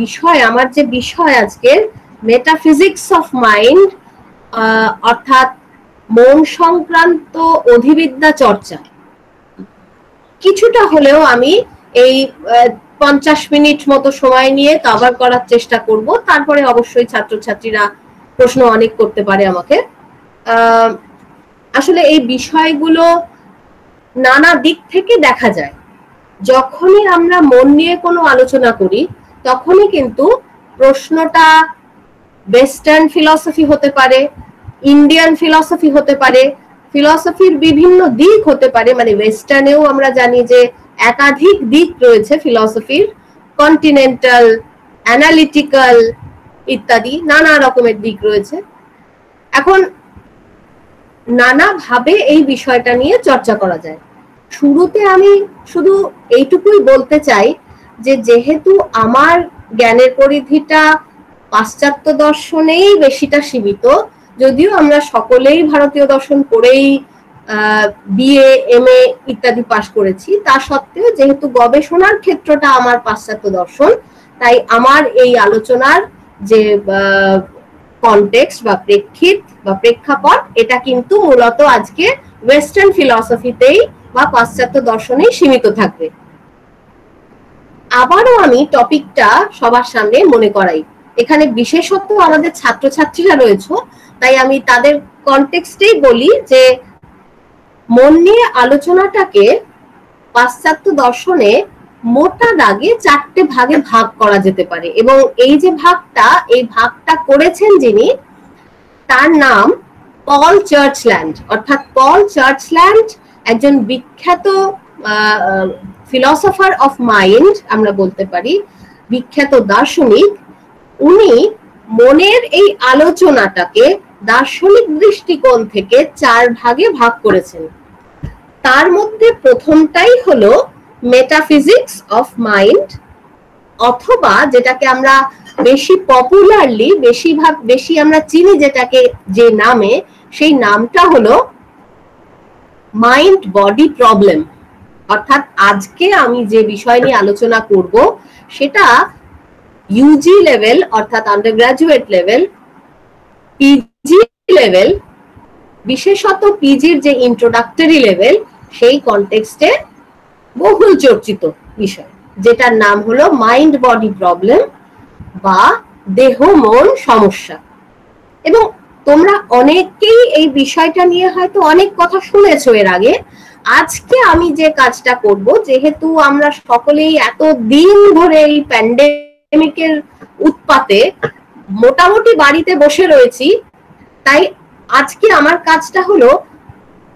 বিষয়, আমার যে বিষয় আজকের মেটাফিজিক্স অফ মাইন্ড, অর্থাৎ মন সংক্রান্ত অধিবিদ্যা চর্চা, কিছুটা হলেও আমি এই 50 মিনিট মতো সময় নিয়ে কভার করার চেষ্টা করব। তারপরে অবশ্যই ছাত্রছাত্রীরা প্রশ্ন অনেক করতে পারে আমাকে। আসলে এই বিষয়গুলো নানা দিক থেকে দেখা যায়। যখনই আমরা মন নিয়ে কোনো আলোচনা করি তখনই কিন্তু প্রশ্নটা ওয়েস্টার্ন ফিলসফি হতে পারে, ইন্ডিয়ান ফিলসফি হতে পারে, ফিলসফির বিভিন্ন দিক হতে পারে। মানে ওয়েস্টার্নেও আমরা জানি যে একাধিক দিক রয়েছে ফিলসফির, কন্টিনেন্টাল, অ্যানালিটিক্যাল ইত্যাদি নানা রকমের দিক রয়েছে। এখন নানাভাবে এই বিষয়টা নিয়ে চর্চা করা যায়। শুরুতে আমি শুধু এইটুকুই বলতে চাই যে যেহেতু আমার জ্ঞানের পরিধিটা পাশ্চাত্য দর্শনেই বেশিটা সীমিত, যদিও আমরা সকলেই ভারতীয় দর্শন পড়েই বিএ এমএ ইত্যাদি পাশ করেছি, তা সত্ত্বেও যেহেতু গবেষণার ক্ষেত্রটা আমার পাশ্চাত্য দর্শন, তাই আমার এই আলোচনার যে কনটেক্সট বা প্রেক্ষিত বা প্রেক্ষাপট, এটা কিন্তু মূলত আজকে ওয়েস্টার্ন ফিলসফিতেই বা পাশ্চাত্য দর্শনেই সীমিত থাকবে। আবারও আমি টপিকটা সবার সামনে মনে করাই। এখানে বিশেষত আমাদের ছাত্রছাত্রীরা রয়েছে, তাই আমি তাদের কনটেক্সটেই বলি যে মন নিয়ে আলোচনাটাকে পাশ্চাত্য দর্শনে মোটা দাগে 4টে ভাগে ভাগ করা যেতে পারে। এবং এই যে ভাগটা করেছেন যিনি, তার নাম পল চার্চল্যান্ড। অর্থাৎ পল চার্চল্যান্ড একজন বিখ্যাত ফিলসফার অফ মাইন্ড আমরা বলতে পারি, বিখ্যাত দার্শনিক। উনি মনের এই আলোচনাটাকে দার্শনিক দৃষ্টিকোণ থেকে 4 ভাগে ভাগ করেছেন। তার মধ্যে প্রথমটাই হলো মেটাফিজিক্স অফ মাইন্ড, অথবা যেটাকে আমরা বেশি পপুলারলি বেশি আমরা চিনি যেটাকে যে নামে, সেই নামটা হলো মাইন্ড বডি প্রবলেম। অর্থাৎ আজকে আমি যে বিষয় নিয়ে আলোচনা করব সেটা ইউজি লেভেল অর্থাৎ আন্ডারগ্রাজুয়েট লেভেল, পিজি লেভেল, বিশেষত পিজির যে ইন্ট্রোডাক্টরি লেভেল, সেই কনটেক্সটে বহুল চর্চিত বিষয়, যেটার নাম হলো মাইন্ড বডি প্রবলেম বা দেহ মন সমস্যা। এবং তোমরা অনেকেই এই বিষয়টা নিয়ে হয়তো অনেক কথা শুনেছো এর আগে। আজকে আমি যে কাজটা করব, যেহেতু আমরা সকলেই এত দিন ধরে এই প্যান্ডেমিকের উৎপাতে মোটামুটি বাড়িতে বসে রয়েছি, তাই আজকে আমার কাজটা হলো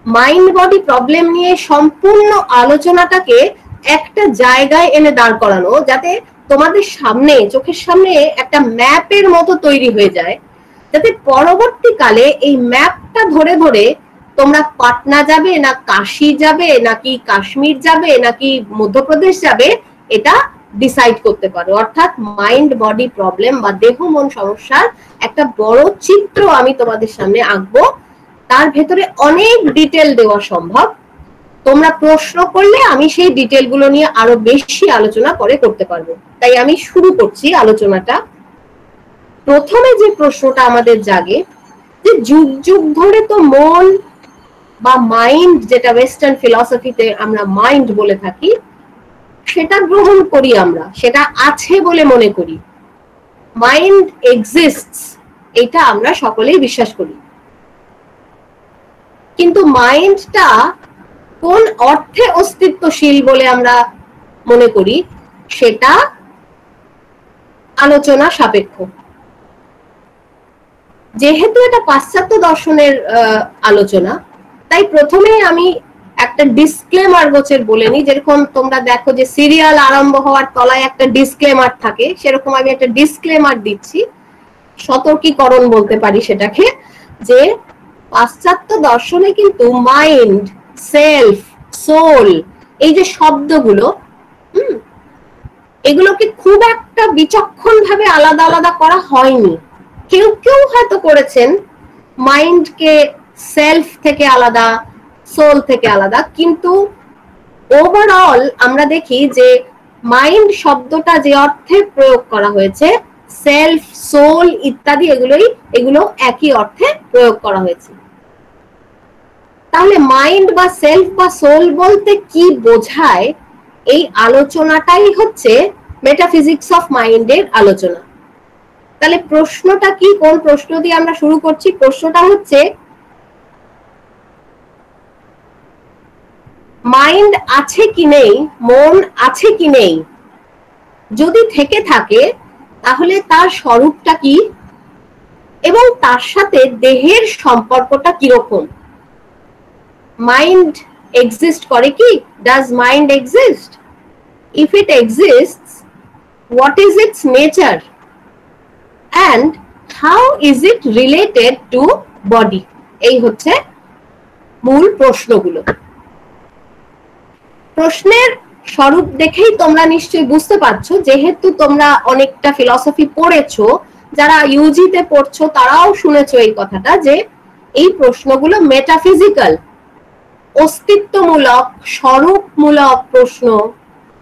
মাইন্ড বডি প্রবলেম নিয়ে সম্পূর্ণ আলোচনাটাকে একটা জায়গায় এনে দাঁড় করানো, যাতে তোমাদের সামনে, চোখের সামনে একটা ম্যাপের মতো তৈরি হয়ে যায়, যাতে পরবর্তীকালে এই ম্যাপটা ধরে ধরে তোমরা পাটনা যাবে না কাশি যাবে নাকি কাশ্মীর যাবে নাকি মধ্যপ্রদেশ যাবে এটা ডিসাইড করতে পারো। অর্থাৎ মাইন্ড বডি প্রবলেম বা দেহ মন সমস্যার একটা বড় চিত্র আমি তোমাদের সামনে আঁকবো। তার ভেতরে অনেক ডিটেল দেওয়া সম্ভব। তোমরা প্রশ্ন করলে আমি সেই ডিটেলগুলো নিয়ে আরো বেশি আলোচনা করতে পারবো। তাই আমি শুরু করছি আলোচনাটা। প্রথমে যে প্রশ্নটা আমাদের জাগে, যে যুগ যুগ ধরে তো মন বা মাইন্ড, যেটা ওয়েস্টার্ন ফিলসফিতে আমরা মাইন্ড বলে থাকি, সেটা গ্রহণ করি আমরা, সেটা আছে বলে মনে করি। মাইন্ড এক্সিস্টস, এটা আমরা সকলেই বিশ্বাস করি। কিন্তু মাইন্ডটা কোন অর্থে অস্তিত্বশীল বলে আমরা মনে করি সেটা আলোচনা সাপেক্ষ। যেহেতু এটা পাশ্চাত্য দর্শনের আলোচনা, তাই প্রথমে আমি একটা ডিসক্লেমার গোছের বলে নিই। যেরকম তোমরা দেখো যে সিরিয়াল আরম্ভ হওয়ার তলায় একটা ডিসক্লেমার থাকে, সেরকম আমি একটা ডিসক্লেমার দিচ্ছি, সতর্কীকরণ বলতে পারি সেটাকে, যে পাশ্চাত্য দর্শনে কিন্তু মাইন্ড, সেলফ, সোল, এই যে শব্দগুলো, এগুলোকে খুব একটা বিচক্ষণ ভাবে আলাদা আলাদা করা হয়নি। কেউ কেউ হয়তো করেছেন মাইন্ডকে সেলফ থেকে আলাদা, সোল থেকে আলাদা, কিন্তু ওভারঅল আমরা দেখি যে মাইন্ড শব্দটা যে অর্থে প্রয়োগ করা হয়েছে, সেলফ, সোল ইত্যাদি এগুলো একই অর্থে প্রয়োগ করা হয়েছে। তাহলে মাইন্ড বা সেলফ বা সোল বলতে কি বোঝায়, এই আলোচনাটাই হচ্ছে মেটাফিজিক্স অফ মাইন্ডের আলোচনা। তাহলে প্রশ্নটা কি, কোন প্রশ্ন দিয়ে আমরা শুরু করছি? প্রশ্নটা হচ্ছে, মাইন্ড আছে কি নেই, মন আছে কি নেই? যদি থেকে থাকে তাহলে তার স্বরূপটা কি এবং তার সাথে দেহের সম্পর্কটা কিরকম? মাইন্ড এক্সিস্ট করে কি? Does mind exist? If it exists, what is its nature and how is it related to body? এই হচ্ছে মূল প্রশ্নগুলো। প্রশ্নের স্বরূপ দেখেই তোমরা নিশ্চয়ই বুঝতে পারছো, যেহেতু তোমরা অনেকটা ফিলসফি পড়েছো, যারা ইউজিতে পড়ছো তারাও শুনেছো এই কথাটা, যে এই প্রশ্নগুলো মেটাফিজিক্যাল, অস্তিত্বমূলক, স্বরূপমূলক প্রশ্ন।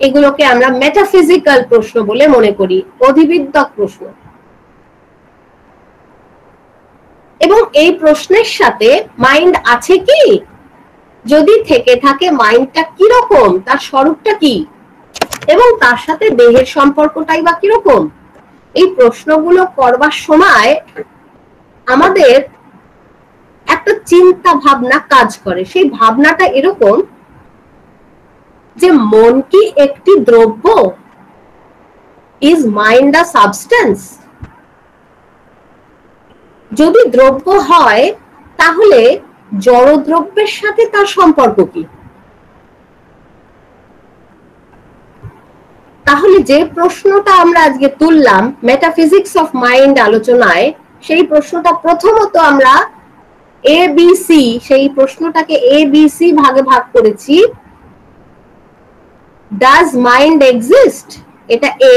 এগুলোকে আমরা মেটাফিজিক্যাল প্রশ্ন বলে মনে করি, অধিবিদ্যক প্রশ্ন। এবং এই প্রশ্নের সাথে মাইন্ড আছে কি, যদি থেকে থাকে মাইন্ডটা কিরকম, তার স্বরূপটা কি, এবং তার সাথে দেহের সম্পর্কটাই বা কিরকম, এই প্রশ্নগুলো করবার সময় আমাদের একটা চিন্তা ভাবনা কাজ করে। সেই ভাবনাটা এরকম যে মন কি একটি দ্রব্য? Is mind a substance? যদি দ্রব্য হয় তাহলে জড়দ্রব্যের সাথে তার সম্পর্ক কি? তাহলে যে প্রশ্নটা আমরা আজকে তুললাম মেটাফিজিক্স অফ মাইন্ড আলোচনায়, সেই প্রশ্নটা প্রথমত আমরা ABC, সেই প্রশ্নটাকে ABC ভাগে ভাগ করেছি। Does mind exist? এটা A.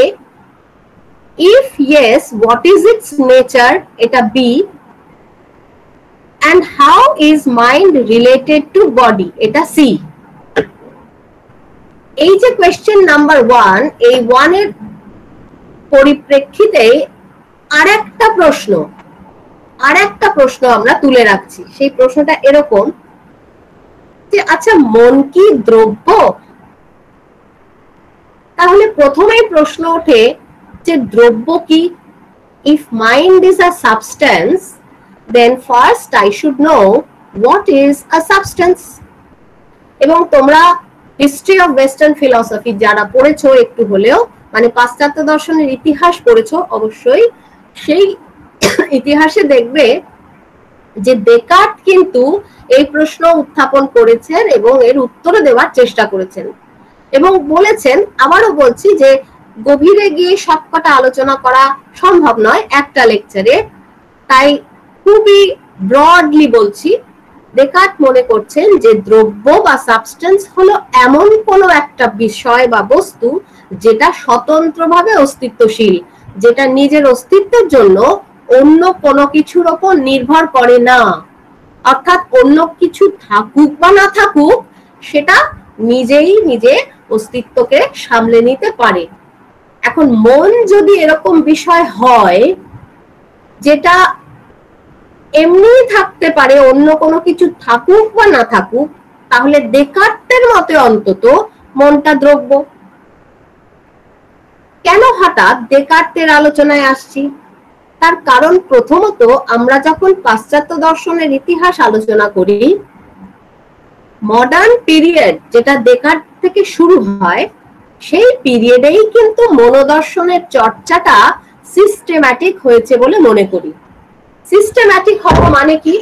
If yes, what is its nature? এটা B. And how is mind related to body? এটা C. এই যে কোয়েশ্চেন নাম্বার 1, এই 1 এর পরিপ্রেক্ষিতে আরেকটা প্রশ্ন আমরা তুলে রাখছি। সেই প্রশ্নটা এরকম যে আচ্ছা, মন কি দ্রব্য? তাহলে প্রথমেই প্রশ্ন ওঠে যে দ্রব্য কি? If mind is a substance, then first I should know what is a substance. এবং তোমরা হিস্ট্রি অফ ওয়েস্টার্ন ফিলসফি যারা পড়েছো একটু হলেও, মানে পাশ্চাত্য দর্শনের ইতিহাস পড়েছো অবশ্যই, সেই ইতিহাসে দেখবে যে ডেকার্ট কিন্তু এই প্রশ্ন উত্থাপন করেছেন এবং এর উত্তর দেওয়ার চেষ্টা করেছেন এবং বলেছেন, আবারও বলছি যে গভীরে গিয়ে সবকটা আলোচনা করা সম্ভব নয় একটা লেকচারে, তাই খুবই ব্রডলি বলছি। ডেকার্ট মনে করছেন যে দ্রব্য বা সাবস্টেন্স হলো এমন কোনো একটা বিষয় বা বস্তু যেটা স্বতন্ত্রভাবে অস্তিত্বশীল, যেটা নিজের অস্তিত্বের জন্য অন্য কোনো কিছুর উপর নির্ভর করে না। অর্থাৎ অন্য কিছু থাকুক বা না থাকুক, সেটা নিজেই নিজে অস্তিত্বকে সামলে নিতে পারে। এখন মন যদি এরকম বিষয় হয় যেটা এমনি থাকতে পারে, অন্য কোনো কিছু থাকুক বা না থাকুক, তাহলে ডেকার্টের মতে অন্তত মনটা দ্রব্য। কেন হঠাৎ ডেকার্টের আলোচনায় আসছি? তার কারণ প্রথমত আমরা যখন পাশ্চাত্য দর্শনের ইতিহাস আলোচনা করি, মডার্ন পিরিয়ড যেটা ডেকার্ট থেকে শুরু হয়, সেই পিরিয়ডেই কিন্তু মনোদর্শনের চর্চাটা সিস্টেম্যাটিক হয়েছে বলে মনে করি। সিস্টেম্যাটিক হওয়া মানে কি?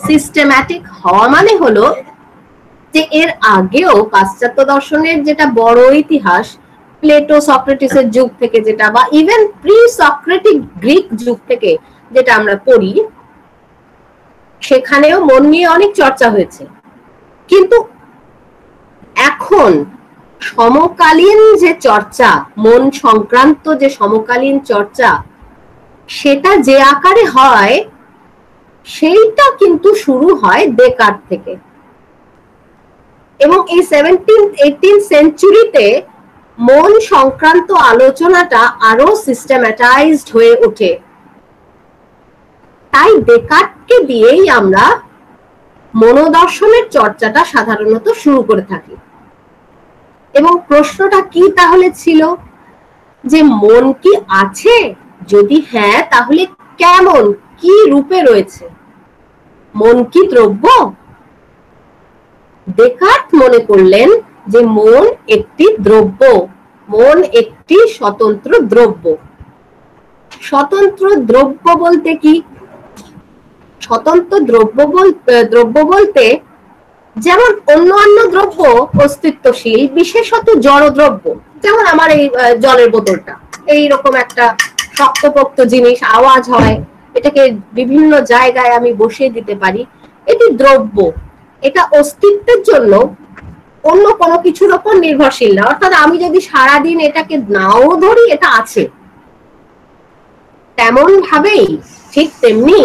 সিস্টেম্যাটিক হওয়া মানে হলো যে এর আগেও পাশ্চাত্য দর্শনের যেটা বড় ইতিহাস, প্লেটো সক্রেটিসের যুগ থেকে যেটা, বা ইভেন প্রি সক্রেটিক গ্রিক যুগ থেকে যেটা আমরা পড়ি, সেখানেও মন নিয়ে অনেক চর্চা হয়েছে। কিন্তু এখন সমকালীন যে চর্চা, মন সংক্রান্ত যে সমকালীন চর্চা, সেটা যে আকারে হয় সেইটা কিন্তু শুরু হয় ডেকার্ট থেকে। এবং এই 17th-18th সেঞ্চুরিতে মন সংক্রান্ত আলোচনাটা আরো সিস্টেমেটাইজড হয়ে ওঠে। তাই ডেকার্টকে দিয়েই আমরা মনোদর্শনের চর্চাটা সাধারণত শুরু করে থাকি। এবং প্রশ্নটা কি তাহলে ছিল যে মন কি আছে, যদি হ্যাঁ তাহলে কেমন, কি রূপে রয়েছে, মন কি দ্রব্য? ডেকার্ট মনে করলেন যে মন একটি দ্রব্য, মন একটি স্বতন্ত্র দ্রব্য। স্বতন্ত্র দ্রব্য বলতে কি? স্বতন্ত্র দ্রব্য বলতে যেমন অন্যান্য দ্রব্য অস্তিত্বশীল, বিশেষত জড় দ্রব্য, যেমন আমার এই জলের বোতলটা, এইরকম একটা শক্তপোক্ত জিনিস, আওয়াজ হয়, এটাকে বিভিন্ন জায়গায় আমি বসিয়ে দিতে পারি, এটি দ্রব্য। এটা অস্তিত্বের জন্য অন্য কোনো কিছুর উপর নির্ভরশীল না, অর্থাৎ আমি যদি সারাদিন এটাকে নাও ধরি, এটা আছে। তেমন ভাবেই ঠিক তেমনি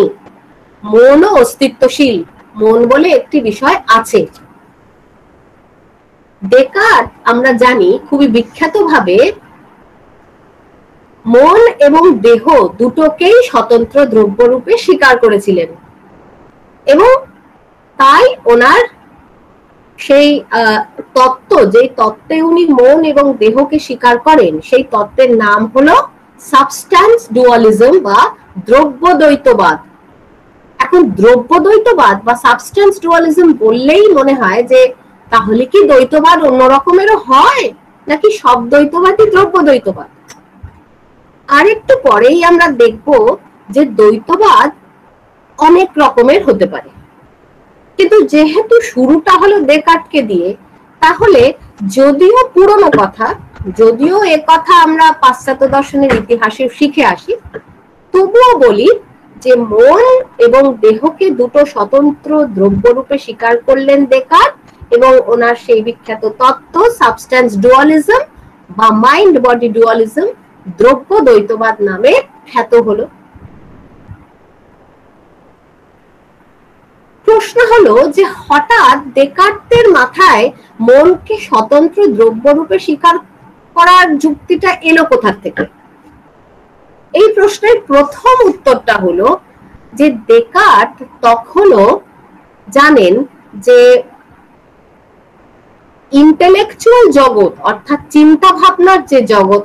মনও অস্তিত্বশীল, মন বলে একটি বিষয় আছে। ডেকার্ট আমরা জানি খুবই বিখ্যাতভাবে মন এবং দেহ দুটোকেই স্বতন্ত্র দ্রব্য রূপে স্বীকার করেছিলেন, এবং তাই ওনার সেই তত্ত্ব, যে তত্ত্বে উনি মন এবং দেহকে স্বীকার করেন, সেই তত্ত্বের নাম হলো সাবস্ট্যান্স ডুয়ালিজম বা দ্রব্য দ্বৈতবাদ। এখন দ্রব্য দ্বৈতবাদ বা সাবস্ট্যান্স ডুয়ালিজম বললেই মনে হয় যে তাহলে কি দ্বৈতবাদ অন্য রকমেরও হয়, নাকি সব দ্বৈতবাদই দ্রব্য দ্বৈতবাদ? আর একটু পরেই আমরা দেখব যে দ্বৈতবাদ অনেক রকমের হতে পারে, কিন্তু যেহেতু শুরুটা হলো ডেকার্টকে দিয়ে, তাহলে যদিও পুরনো কথা, যদিও এ কথা আমরা পাশ্চাত্য দর্শনের ইতিহাসে শিখে আসি, তবুও বলি যে মন এবং দেহকে দুটো স্বতন্ত্র দ্রব্য রূপে স্বীকার করলেন ডেকার্ট, এবং ওনার সেই বিখ্যাত তত্ত্ব সাবস্ট্যান্স ডুয়ালিজম বা মাইন্ড বডি ডুয়ালিজম দ্রব্য দ্বৈতবাদ নামে খ্যাত হলো। প্রশ্ন হলো যে হঠাৎ ডেকার্টের মাথায় মনকে স্বতন্ত্র দ্রব্য রূপে স্বীকার করার যুক্তিটা এলো কোথা থেকে? এই প্রশ্নের প্রথম উত্তরটা হলো যে ডেকার্ট তখনও জানেন যে ইন্টেলেকচুয়াল জগৎ, অর্থাৎ চিন্তা ভাবনার যে জগৎ,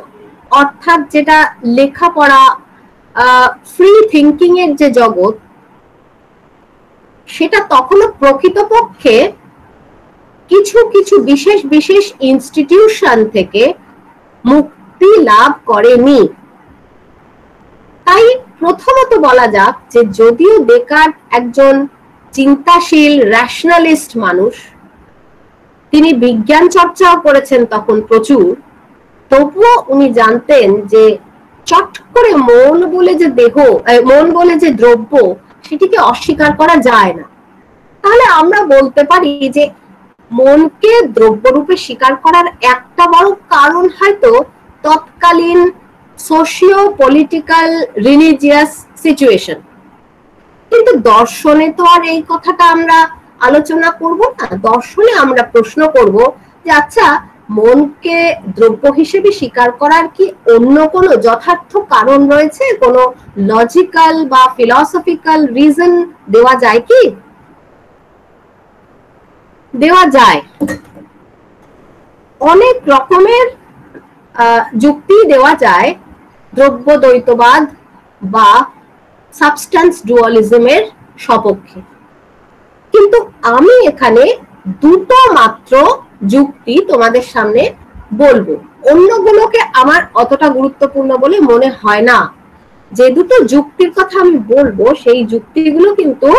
অর্থাৎ যেটা লেখাপড়া, ফ্রি থিঙ্কিং এর যে জগৎ, সেটা তখনও প্রকৃতপক্ষে কিছু কিছু বিশেষ বিশেষ ইনস্টিটিউশন থেকে মুক্তি লাভ করেনি। তাই প্রথমত বলা যাক যে যদিও ডেকার্ট একজন চিন্তাশীল রেশনালিস্ট মানুষ, তিনি বিজ্ঞান চর্চাও করেছেন তখন প্রচুর, তবুও উনি জানতেন যে চট করে মন বলে যে দেহ, মন বলে যে দ্রব্য, সেটিকে অস্বীকার করা যায় না। তাহলে আমরা বলতে পারি যে মনকে দ্রব্যরূপে স্বীকার করার একটা বড় কারণ হয়তো তৎকালীন সোশিও পলিটিক্যাল রিলিজিয়াস সিচুয়েশন। কিন্তু দর্শনে তো আর এই কথাটা আমরা আলোচনা করব না। দর্শনে আমরা প্রশ্ন করব যে আচ্ছা, মনকে দ্রব্য হিসেবে স্বীকার করার কি অন্য কোনো যথার্থ কারণ রয়েছে, কোনো লজিক্যাল বা ফিলসফিক্যাল রিজন দেওয়া যায় কি? দেওয়া যায়, অনেক রকমের যুক্তি দেওয়া যায় দ্রব্য দ্বৈতবাদ বা সাবস্ট্যান্স ডুয়ালিজমের সপক্ষে, কিন্তু আমি এখানে দুটো মাত্র যুক্তি তোমাদের সামনে বলবো। অন্যগুলোকে আমার অতটা গুরুত্বপূর্ণ বলে মনে হয় না। যে দুটো যুক্তির কথা আমি বলবো, সেই যুক্তিগুলো কিন্তু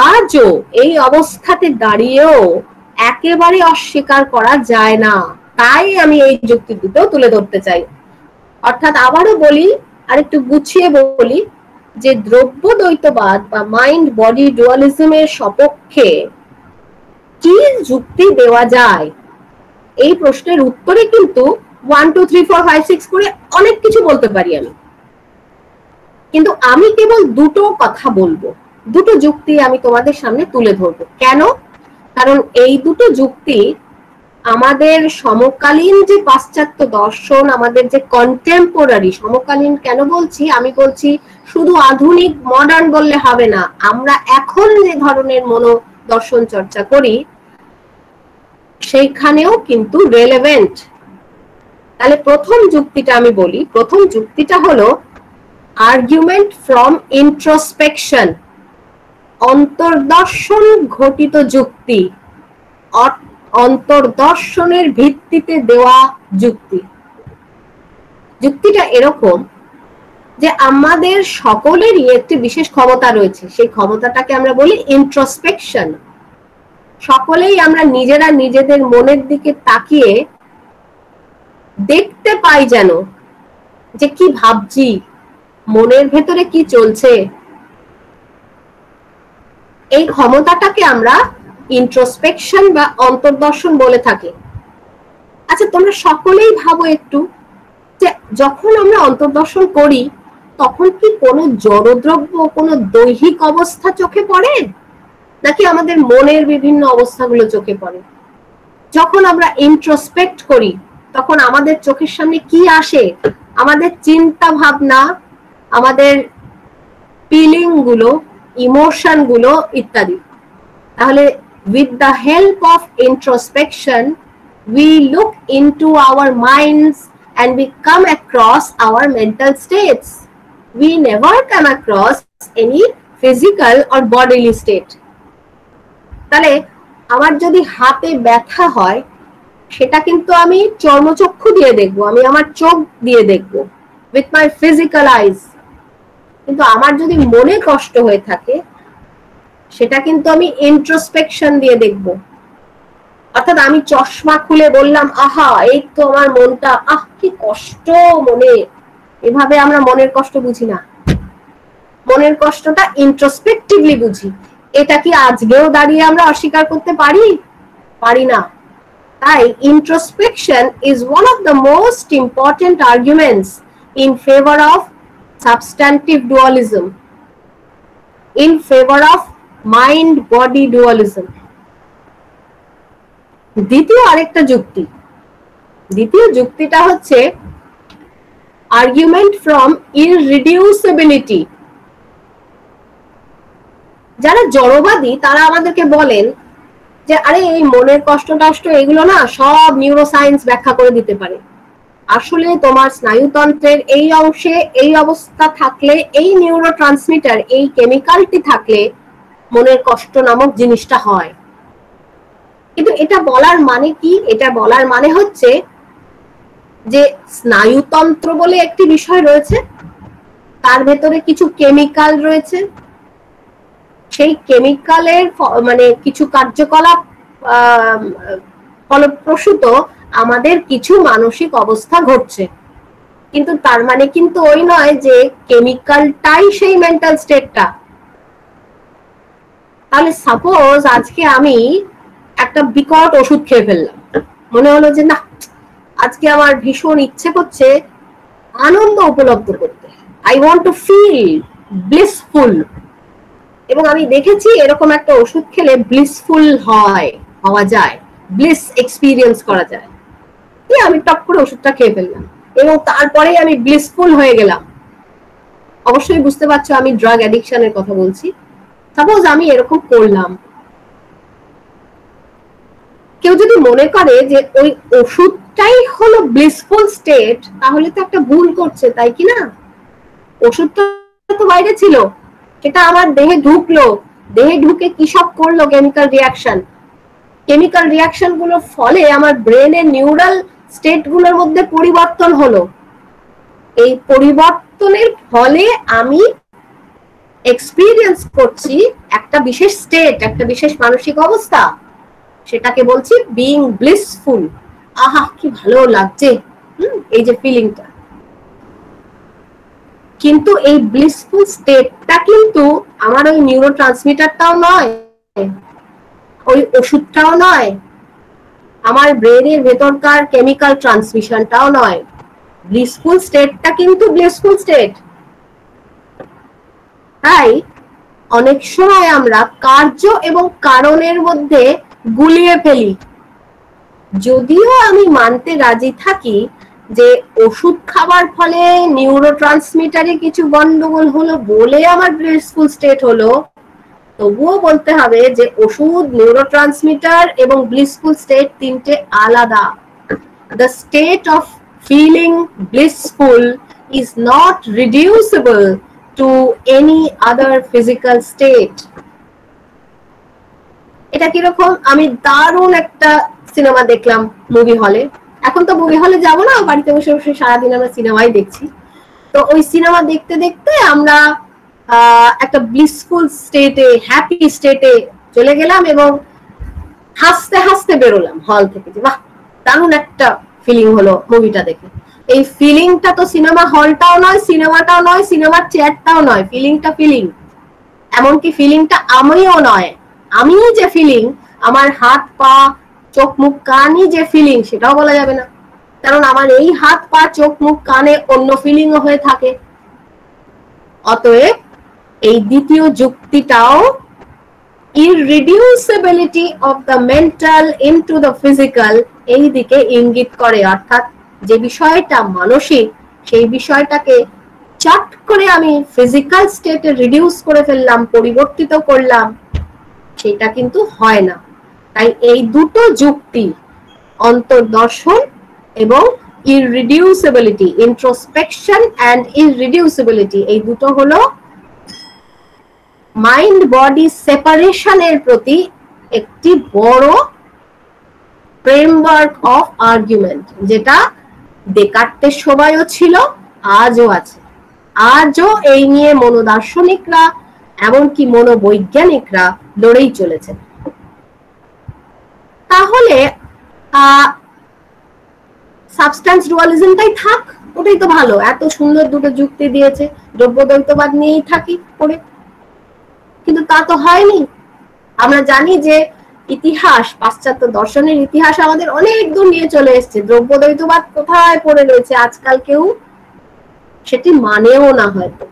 আজও এই অবস্থাতে দাঁড়িয়েও একেবারে অস্বীকার করা যায় না। তাই আমি এই যুক্তি দুটো তুলে ধরতে চাই। অর্থাৎ আবারও বলি, আরেকটু গুছিয়ে বলি, যে দ্রব্য দ্বৈতবাদ বা মাইন্ড বডি ডুয়ালিজমের সপক্ষে কি যুক্তি দেওয়া যায়, এই প্রশ্নের উত্তরে কিন্তু 1 2 3 4 5 6 করে অনেক কিছু বলতে পারি আমি, কিন্তু আমি কেবল দুটো কথা বলবো, দুটো যুক্তি আমি তোমাদের সামনে তুলে ধরবো। কেন? কারণ এই দুটো যুক্তি আমাদের সমকালীন যে পাশ্চাত্য দর্শন, আমাদের যে কন্টেম্পোরারি, সমকালীন কেন বলছি, আমি বলছি শুধু আধুনিক মডার্ন বললে হবে না, আমরা এখন যে ধরনের মনোদর্শন চর্চা করি সেইখানেও কিন্তু রেলেভেন্ট। তাহলে প্রথম যুক্তিটা আমি বলি, প্রথম যুক্তিটা হলো আর্গুমেন্ট ফ্রম ইন্ট্রোস্পেকশন, অন্তর্দর্শন ঘটিত যুক্তি, অন্তর্দর্শনের ভিত্তিতে দেওয়া যুক্তি। যুক্তিটা এরকম যে আমাদের সকলেরই একটি বিশেষ ক্ষমতা রয়েছে, সেই ক্ষমতাটাকে আমরা বলি ইন্ট্রোস্পেকশন। সকলেই আমরা নিজেরা নিজেদের মনের দিকে তাকিয়ে দেখতে পাই যেন যে কি ভাবছি, মনের ভেতরে কি চলছে। এই ক্ষমতাটাকে আমরা ইন্ট্রোস্পেকশন বা অন্তর্দর্শন বলে থাকি। আচ্ছা, তোমরা সকলেই ভাবো একটু যে যখন আমরা অন্তর্দর্শন করি তখন কি কোনো জড়দ্রব্য, কোনো দৈহিক অবস্থা চোখে পড়ে, নাকি আমাদের মনের বিভিন্ন অবস্থাগুলো চোখে পড়ে? যখন আমরা ইন্ট্রোস্পেক্ট করি তখন আমাদের চোখের সামনে কি আসে? আমাদের চিন্তা ভাবনা, আমাদের ফিলিং গুলো, ইমোশন গুলো ইত্যাদি। তাহলে with the help of introspection we look into our minds and we come across our mental states. We never come across any physical or bodily state. তাহলে আমার যদি হাতে ব্যথা হয় সেটা কিন্তু আমি চর্মচক্ষু দিয়ে দেখবো, আমি আমার চোখ দিয়ে দেখবো, with my physical eyes। কিন্তু আমার যদি মনে কষ্ট হয়ে থাকে সেটা কিন্তু আমি ইন্ট্রোস্পেকশন দিয়ে দেখব। অর্থাৎ আমি চশমা খুলে বললাম, আহা এই তো আমার মনটা, আহ কি কষ্ট মনে। এভাবে আমরা মনের কষ্ট বুঝি না, মনের কষ্টটা ইন্ট্রোস্পেক্টিভলি বুঝি। এটা কি আজকেও দাঁড়িয়ে আমরা অস্বীকার করতে পারি? পারি না। তাই introspection is one of the most important arguments in favor of substantive dualism, in favor of mind body dualism. দ্বিতীয় আরেকটা যুক্তি, দ্বিতীয় যুক্তিটা হচ্ছে argument from irreducibility। যারা জড়বাদী তারা আমাদেরকে বলেন যে আরে এই মনের কষ্ট টষ্ট এগুলো না সব নিউরোসায়েন্স ব্যাখ্যা করে দিতে পারে। আসলে তোমার স্নায়ুতন্ত্রের এই অংশে এই অবস্থা থাকলে, এই নিউরোট্রান্সমিটার, এই কেমিক্যালটি থাকলে মনের কষ্ট নামক জিনিসটা হয়। কিন্তু এটা বলার মানে কি? এটা বলার মানে হচ্ছে যে স্নায়ুতন্ত্র বলে একটি বিষয় রয়েছে, তার ভেতরে কিছু কেমিক্যাল রয়েছে, সেই কেমিক্যালের মানে কিছু কার্যকলাপ ফলপ্রসূত আমাদের কিছু মানসিক অবস্থা ঘটছে। কিন্তু তার মানে কিন্তু ওই নয় যে কেমিক্যালটাই সেই মেন্টাল স্টেটটা। তাহলে সাপোজ আজকে আমি একটা বিকট ওষুধ খেয়ে ফেললাম, মনে হলো যে না আজকে আমার ভীষণ ইচ্ছে করছে আনন্দ উপলব্ধ করতে, I want to feel blissful. এবং আমি দেখেছি এরকম একটা ওষুধ খেলে ব্লিসফুল হওয়া যায়, ব্লিস এক্সপিরিয়েন্স করা যায়। আমি টপ করে ওষুধটা খেয়ে ফেললাম এবং তারপরে আমি ব্লিসফুল হয়ে গেলাম। অবশ্যই বুঝতে পারছো আমি ড্রাগ অ্যাডিকশনের কথা বলছি। সাপোজ আমি এরকম করলাম, কেউ যদি মনে করে যে ওই ওষুধটাই হলো ব্লিসফুল স্টেট, তাহলে তো একটা ভুল করছে, তাই কি না? ওষুধটা তো বাইরে ছিল, সেটা আমার দেহে ঢুকলো, দেহে ঢুকে কি সব করলো কেমিক্যাল রিয়াকশন। কেমিক্যাল রিয়াকশন গুলোর ফলে আমার ব্রেনের নিউরাল স্টেট গুলোর মধ্যে পরিবর্তন হলো। এই পরিবর্তনের ফলে আমি এক্সপিরিয়েন্স করছি একটা বিশেষ স্টেট, একটা বিশেষ মানসিক অবস্থা, সেটাকে বলছি বিইং ব্লিসফুল। আহা কি ভালো লাগছে, এই যে ফিলিংটা। কিন্তু এই ব্লিসফুল স্টেটটা কিন্তু আমার ওই নিউরোট্রান্সমিটারটাও নয়, ওই ওষুধটাও নয়, আমার ব্রেনের ভেতরকার কেমিক্যাল ট্রান্সমিশনটাও নয়। ব্লিসফুল স্টেটটা কিন্তু ব্লিসফুল স্টেট। তাই অনেক সময় আমরা কার্য এবং কারণের মধ্যে গুলিয়ে ফেলি। যদিও আমি মানতে রাজি থাকি যে ওষুধ খাবার ফলে নিউরোট্রান্সমিটারে কিছু গন্ডগোল হলো বলে আমার ব্লিসফুল স্টেট হলো, তবুও বলতে হবে যে ওষুধ, নিউরোট্রান্সমিটার এবং ব্লিসফুল স্টেট তিনটে আলাদা। The state of feeling blissful is not reducible to any other physical state. এটা কিরকম, আমি দারুণ একটা সিনেমা দেখলাম মুভি হলে। এখন তো মুভি হলে যাবো না, বাড়িতে বসে বসে সারাদিন আমরা সিনেমাই দেখছি। তো ওই সিনেমা দেখতে দেখতে আমরা একটা ব্লিসফুল স্টেটে, হ্যাপি স্টেটে চলে গেলাম এবং হাসতে হাসতে বেরোলাম হল থেকে, যে বাহ দারুণ একটা ফিলিং হলো মুভিটা দেখে। এই ফিলিংটা তো সিনেমা হলটাও নয়, সিনেমাটাও নয়, সিনেমার চেয়ারটাও নয়, ফিলিংটা ফিলিং। এমনকি ফিলিংটা আমিও নয়, আমি যে ফিলিং, আমার হাত পা চোখ মুখ কানই যে ফিলিং সেটাও বলা যাবে না, কারণ আমার এই হাত পা চোখ মুখ কানে অন্য ফিলিংও হয়ে থাকে। অতএব এই দ্বিতীয় যুক্তিটাও irreducibility of the mental into the physical এই দিকে ইঙ্গিত করে, অর্থাৎ যে বিষয়টা মানসিক সেই বিষয়টাকে চট করে আমি ফিজিক্যাল স্টেটে রিডিউস করে ফেললাম, পরিবর্তিত করলাম, সেটা কিন্তু হয় না। তাই এই দুটো যুক্তি, অন্তর্দর্শন এবং irreducibility, introspection and irreducibility, এই দুটো হলো মাইন্ড বডি সেপারেশনের প্রতি একটি বড় ফ্রেমওয়ার্ক অফ আর্গুমেন্ট, যেটা ডেকার্টের সময়ও ছিল, আজও আছে। আজও এই নিয়ে মনোদার্শনিকরা এমনকি মনোবৈজ্ঞানিকরা লড়েই চলেছেন। তাহলে সাবস্ট্যান্স ডুয়ালিজমটাই থাক, ওটাই তো ভালো, এত সুন্দর দুটো যুক্তি দিয়েছে, দ্রব্যদ্বৈতবাদ নিয়েই থাকি পড়ে। কিন্তু তা তো হয়নি। আমরা জানি যে ইতিহাস, পাশ্চাত্য দর্শনের ইতিহাস আমাদের অনেক দূর নিয়ে চলে এসেছে, দ্রব্যদ্বৈতবাদ কোথায় পড়ে রয়েছে আজকাল কেউ সেটি মানেও না হয়তো।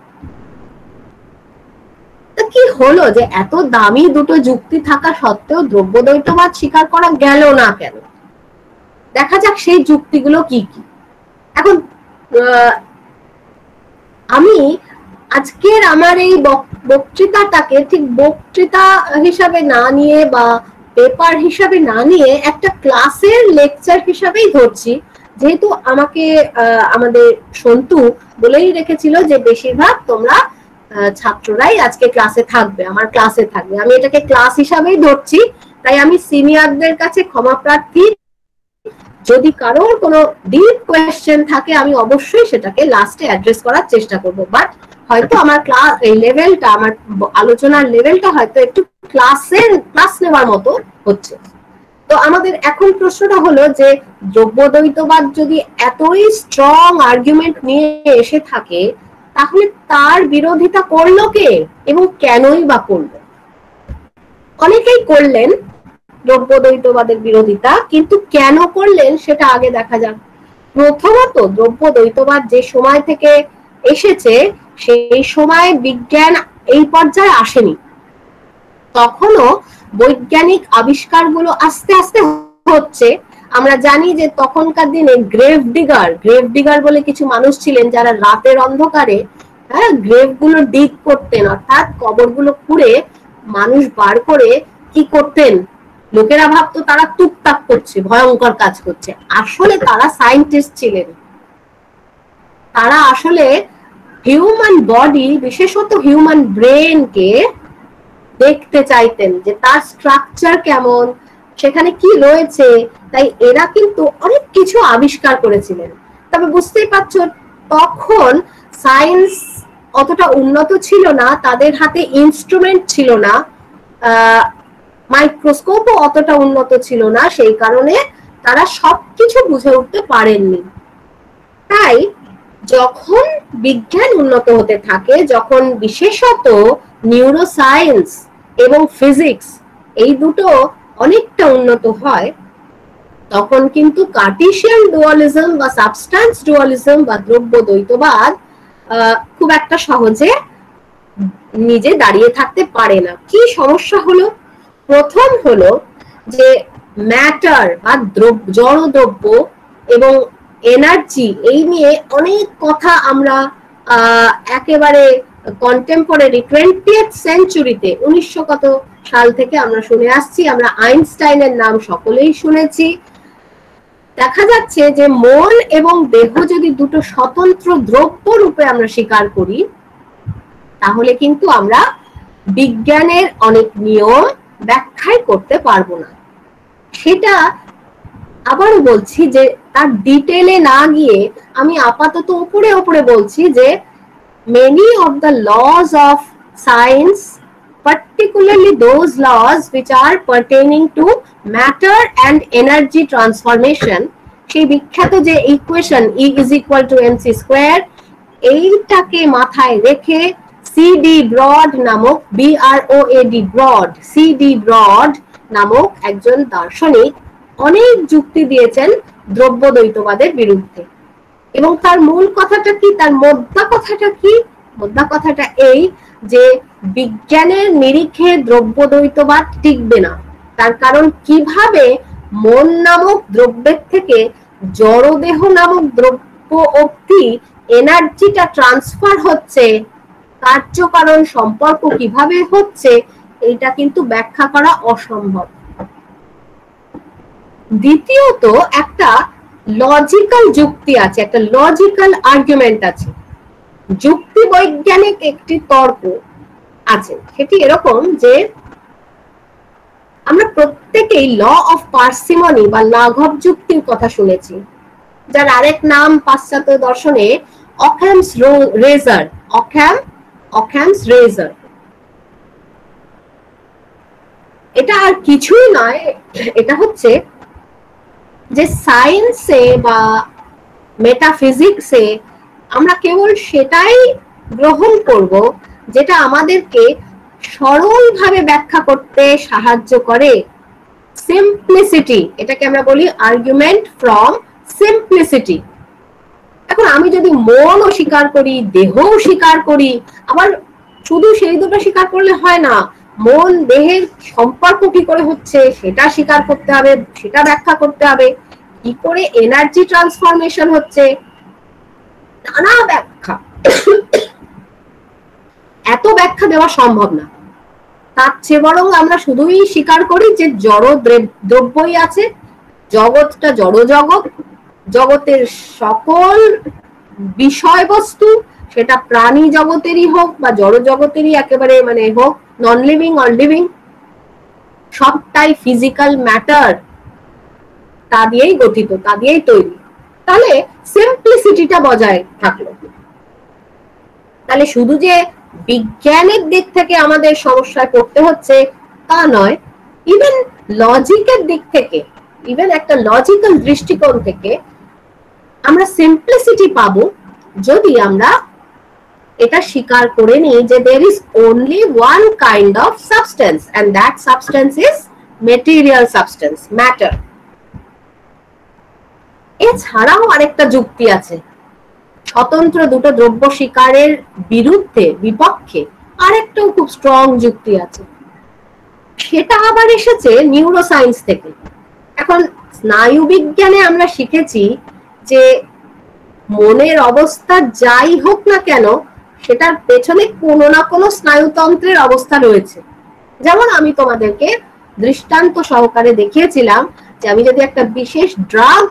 তা কি হলো যে এত দামি দুটো যুক্তি থাকা সত্ত্বেও দ্রব্যদ্বৈতবাদ স্বীকার করা গেল না কেন? দেখা যাক সেই যুক্তিগুলো কি কি। এখন আমি আজকের আমার এই বক্তৃতাটাকে ঠিক বক্তৃতা হিসাবে না নিয়ে বা পেপার হিসাবে না নিয়ে একটা ক্লাসের লেকচার হিসাবেই ধরছি, যেহেতু আমাকে আমাদের সন্তু বলেই রেখেছিল যে বেশিরভাগ তোমরা ছাত্ররাই আজকে ক্লাসে থাকবে, আমার ক্লাসে থাকবে। আমি এটাকে ক্লাস হিসাবেই ধরছি, তাই আমি সিনিয়রদের কাছে ক্ষমা প্রার্থী। যদি কারোর কোনো ডিপ কোয়েশ্চেন থাকে আমি অবশ্যই সেটাকে লাস্টে অ্যাড্রেস করার চেষ্টা করব, বাট হয়তো আমার ক্লাস এই লেভেলটা, আমার আলোচনার লেভেলটা হয়তো একটু ক্লাস নেওয়ার মতো হচ্ছে। তো আমাদের এখন প্রশ্নটা হলো যে দ্রব্যদ্বৈতবাদ যদি এতই স্ট্রং আর্গুমেন্ট নিয়ে এসে থাকে, তাহলে তার বিরোধিতা করলো কে এবং কেনই বা করলো? অনেকেই করলেন দ্রব্যদ্বৈতবাদের বিরোধিতা, কিন্তু কেন করলেন সেটা আগে দেখা যাক। প্রথমত, দ্রব্যদ্বৈতবাদ যে সময় থেকে এসেছে সেই সময় বিজ্ঞান এই পর্যায়ে আসেনি, তখনও বৈজ্ঞানিক আবিষ্কারগুলো আস্তে আস্তে হচ্ছে। আমরা জানি যে তখনকার দিনে গ্রেভ ডিগার বলে কিছু মানুষ ছিলেন যারা রাতের অন্ধকারে গ্রেভগুলো ডিগ করতেন, অর্থাৎ কবরগুলো খুঁড়ে মানুষ বার করে কি করতেন, লোকেরা ভাবতো তারা টুকটাক করছে, ভয়ঙ্কর কাজ করছে, আসলে তারা সায়েন্টিস্ট ছিলেন। তারা আসলে হিউম্যান বডি, বিশেষত হিউম্যান ব্রেনকে দেখতে চাইতেন যে তার স্ট্রাকচার কেমন, সেখানে কি রয়েছে। তাই এরা কিন্তু অনেক কিছু আবিষ্কার করেছিলেন। তবে বুঝতেই পারছো তখন সায়েন্স অতটা উন্নত ছিল না, তাদের হাতে ইনস্ট্রুমেন্ট ছিল না, মাইক্রোস্কোপও অতটা উন্নত ছিল না, সেই কারণে তারা সবকিছু বুঝে উঠতে পারেননি। তাই যখন বিজ্ঞান উন্নত হতে থাকে, যখন বিশেষত নিউরোসায়েন্স এবং ফিজিক্স এই দুটো অনেকটা উন্নত হয়, তখন কিন্তু কার্টেসিয়ান ডুয়ালিজম বা সাবস্ট্যান্স ডুয়ালিজম বা দ্রব্যদ্বৈতবাদ খুব একটা সহজে নিজে দাঁড়িয়ে থাকতে পারে না। কি সমস্যা হলো? প্রথম হলো যে ম্যাটার বা জড় দ্রব্য এবং এনার্জি, এই নিয়ে অনেক কথা আমরা একেবারে কন্টেম্পোরারি 20th সেঞ্চুরিতে 1900 কত সাল থেকে আমরা শুনে আসছি। আমরা আইনস্টাইনের নাম সকলেই শুনেছি। দেখা যাচ্ছে যে মন এবং দেহ যদি দুটো স্বতন্ত্র দ্রব্য রূপে আমরা স্বীকার করি, তাহলে কিন্তু আমরা বিজ্ঞানের অনেক নিয়ম ব্যাখ্যাই করতে পারবো না। সেটা আবারও বলছি যে তার ডিটেলে না গিয়ে আমি আপাতত উপরে উপরে বলছি যে many of the laws of science, particularly those laws which are pertaining to matter and energy transformation, সেই বিখ্যাত যে equation E is equal to mc square, এইটাকে মাথায় রেখে সিডি ব্রড নামক সিডি ব্রড নামক একজন দার্শনিক অনেক যুক্তি দিয়েছেন দ্রব্য দ্বৈতবাদের বিরুদ্ধে। এবং তার মূল কথাটা কি, তার মোদ্দা কথাটা কি? মোদ্দা কথাটা এই যে বিজ্ঞানের নিরিখে দ্রব্য দ্বৈতবাদ টিকবে না। তার কারণ কিভাবে মন নামক দ্রব্যের থেকে জড়দেহ নামক দ্রব্য অবধি এনার্জিটা ট্রান্সফার হচ্ছে, কার্যকারণ সম্পর্ক কিভাবে হচ্ছে, এটা কিন্তু ব্যাখ্যা করা অসম্ভব। দ্বিতীয়ত একটা লজিক্যাল যুক্তি আছে, একটা লজিক্যাল আর্গুমেন্ট আছে, যুক্তি বৈজ্ঞানিক একটি তর্ক আছে। সেটি এরকম যে আমরা প্রত্যেকেই ল অফ পার্সিমনি বা লাঘব যুক্তির কথা শুনেছি, যার আরেক নাম পাশ্চাত্য দর্শনে অখ্যামস রেজার। এটা আর কিছুই নয়, এটা হচ্ছে যে সায়েন্সে বা মেটাফিজিক্সে আমরা কেবল সেটাই গ্রহণ করব যেটা আমাদেরকে সরলভাবে ব্যাখ্যা করতে সাহায্য করে। সিম্পলিসিটি, এটাকে আমরা বলি আর্গুমেন্ট ফ্রম সিম্পলিসিটি। এখন আমি যদি মনও স্বীকার করি, দেহও স্বীকার করি, আবার শুধু সেই দুটো স্বীকার করলে হয় না, মন দেহের সম্পর্ক কি করে হচ্ছে সেটা স্বীকার করতে হবে, সেটা ব্যাখ্যা করতে হবে। কি করে এনার্জি ট্রান্সফরমেশন হচ্ছে, নানা ব্যাখ্যা। এত ব্যাখ্যা দেওয়া সম্ভব না। তার চেয়ে বরং আমরা শুধুই স্বীকার করি যে জড় দ্রব্যই আছে, জগৎটা জড় জগৎ, জগতের সকল বিষয়বস্তু, সেটা প্রাণী জগতেরই হোক বা জড় জগতেরই একেবারে হোক, নন লিভিং অর লিভিং, সবটাই ফিজিক্যাল ম্যাটার, তা দিয়েই গঠিত, তা দিয়েই তৈরি। তাহলে সিম্পলিসিটিটা বজায় থাকলো। তাহলে শুধু যে বিজ্ঞানের দিক থেকে আমাদের সমস্যায় পড়তে হচ্ছে তা নয়, ইভেন লজিকের দিক থেকে, ইভেন একটা লজিক্যাল দৃষ্টিকোণ থেকে আমরা সিম্পলিসিটি পাবো যদি আমরা এটা স্বীকার করে নিই যে there is only one kind of substance and that substance is material substance, matter. এছাড়াও আরেকটা যুক্তি আছে, স্বতন্ত্র দুটো দ্রব্য স্বীকারের বিরুদ্ধে, বিপক্ষে আরেকটাও খুব স্ট্রং যুক্তি আছে। সেটা আবার এসেছে নিউরোসায়েন্স থেকে। এখন স্নায়ু বিজ্ঞানে আমরা শিখেছি যে মনের অবস্থা যাই হোক না কেন, সেটার পেছনে কোনো না কোনো স্নায়ুতন্ত্রের অবস্থা রয়েছে। যেমন আমি তোমাদেরকে দৃষ্টান্ত সহকারে দেখিয়েছিলাম যে আমি যদি একটা বিশেষ ড্রাগ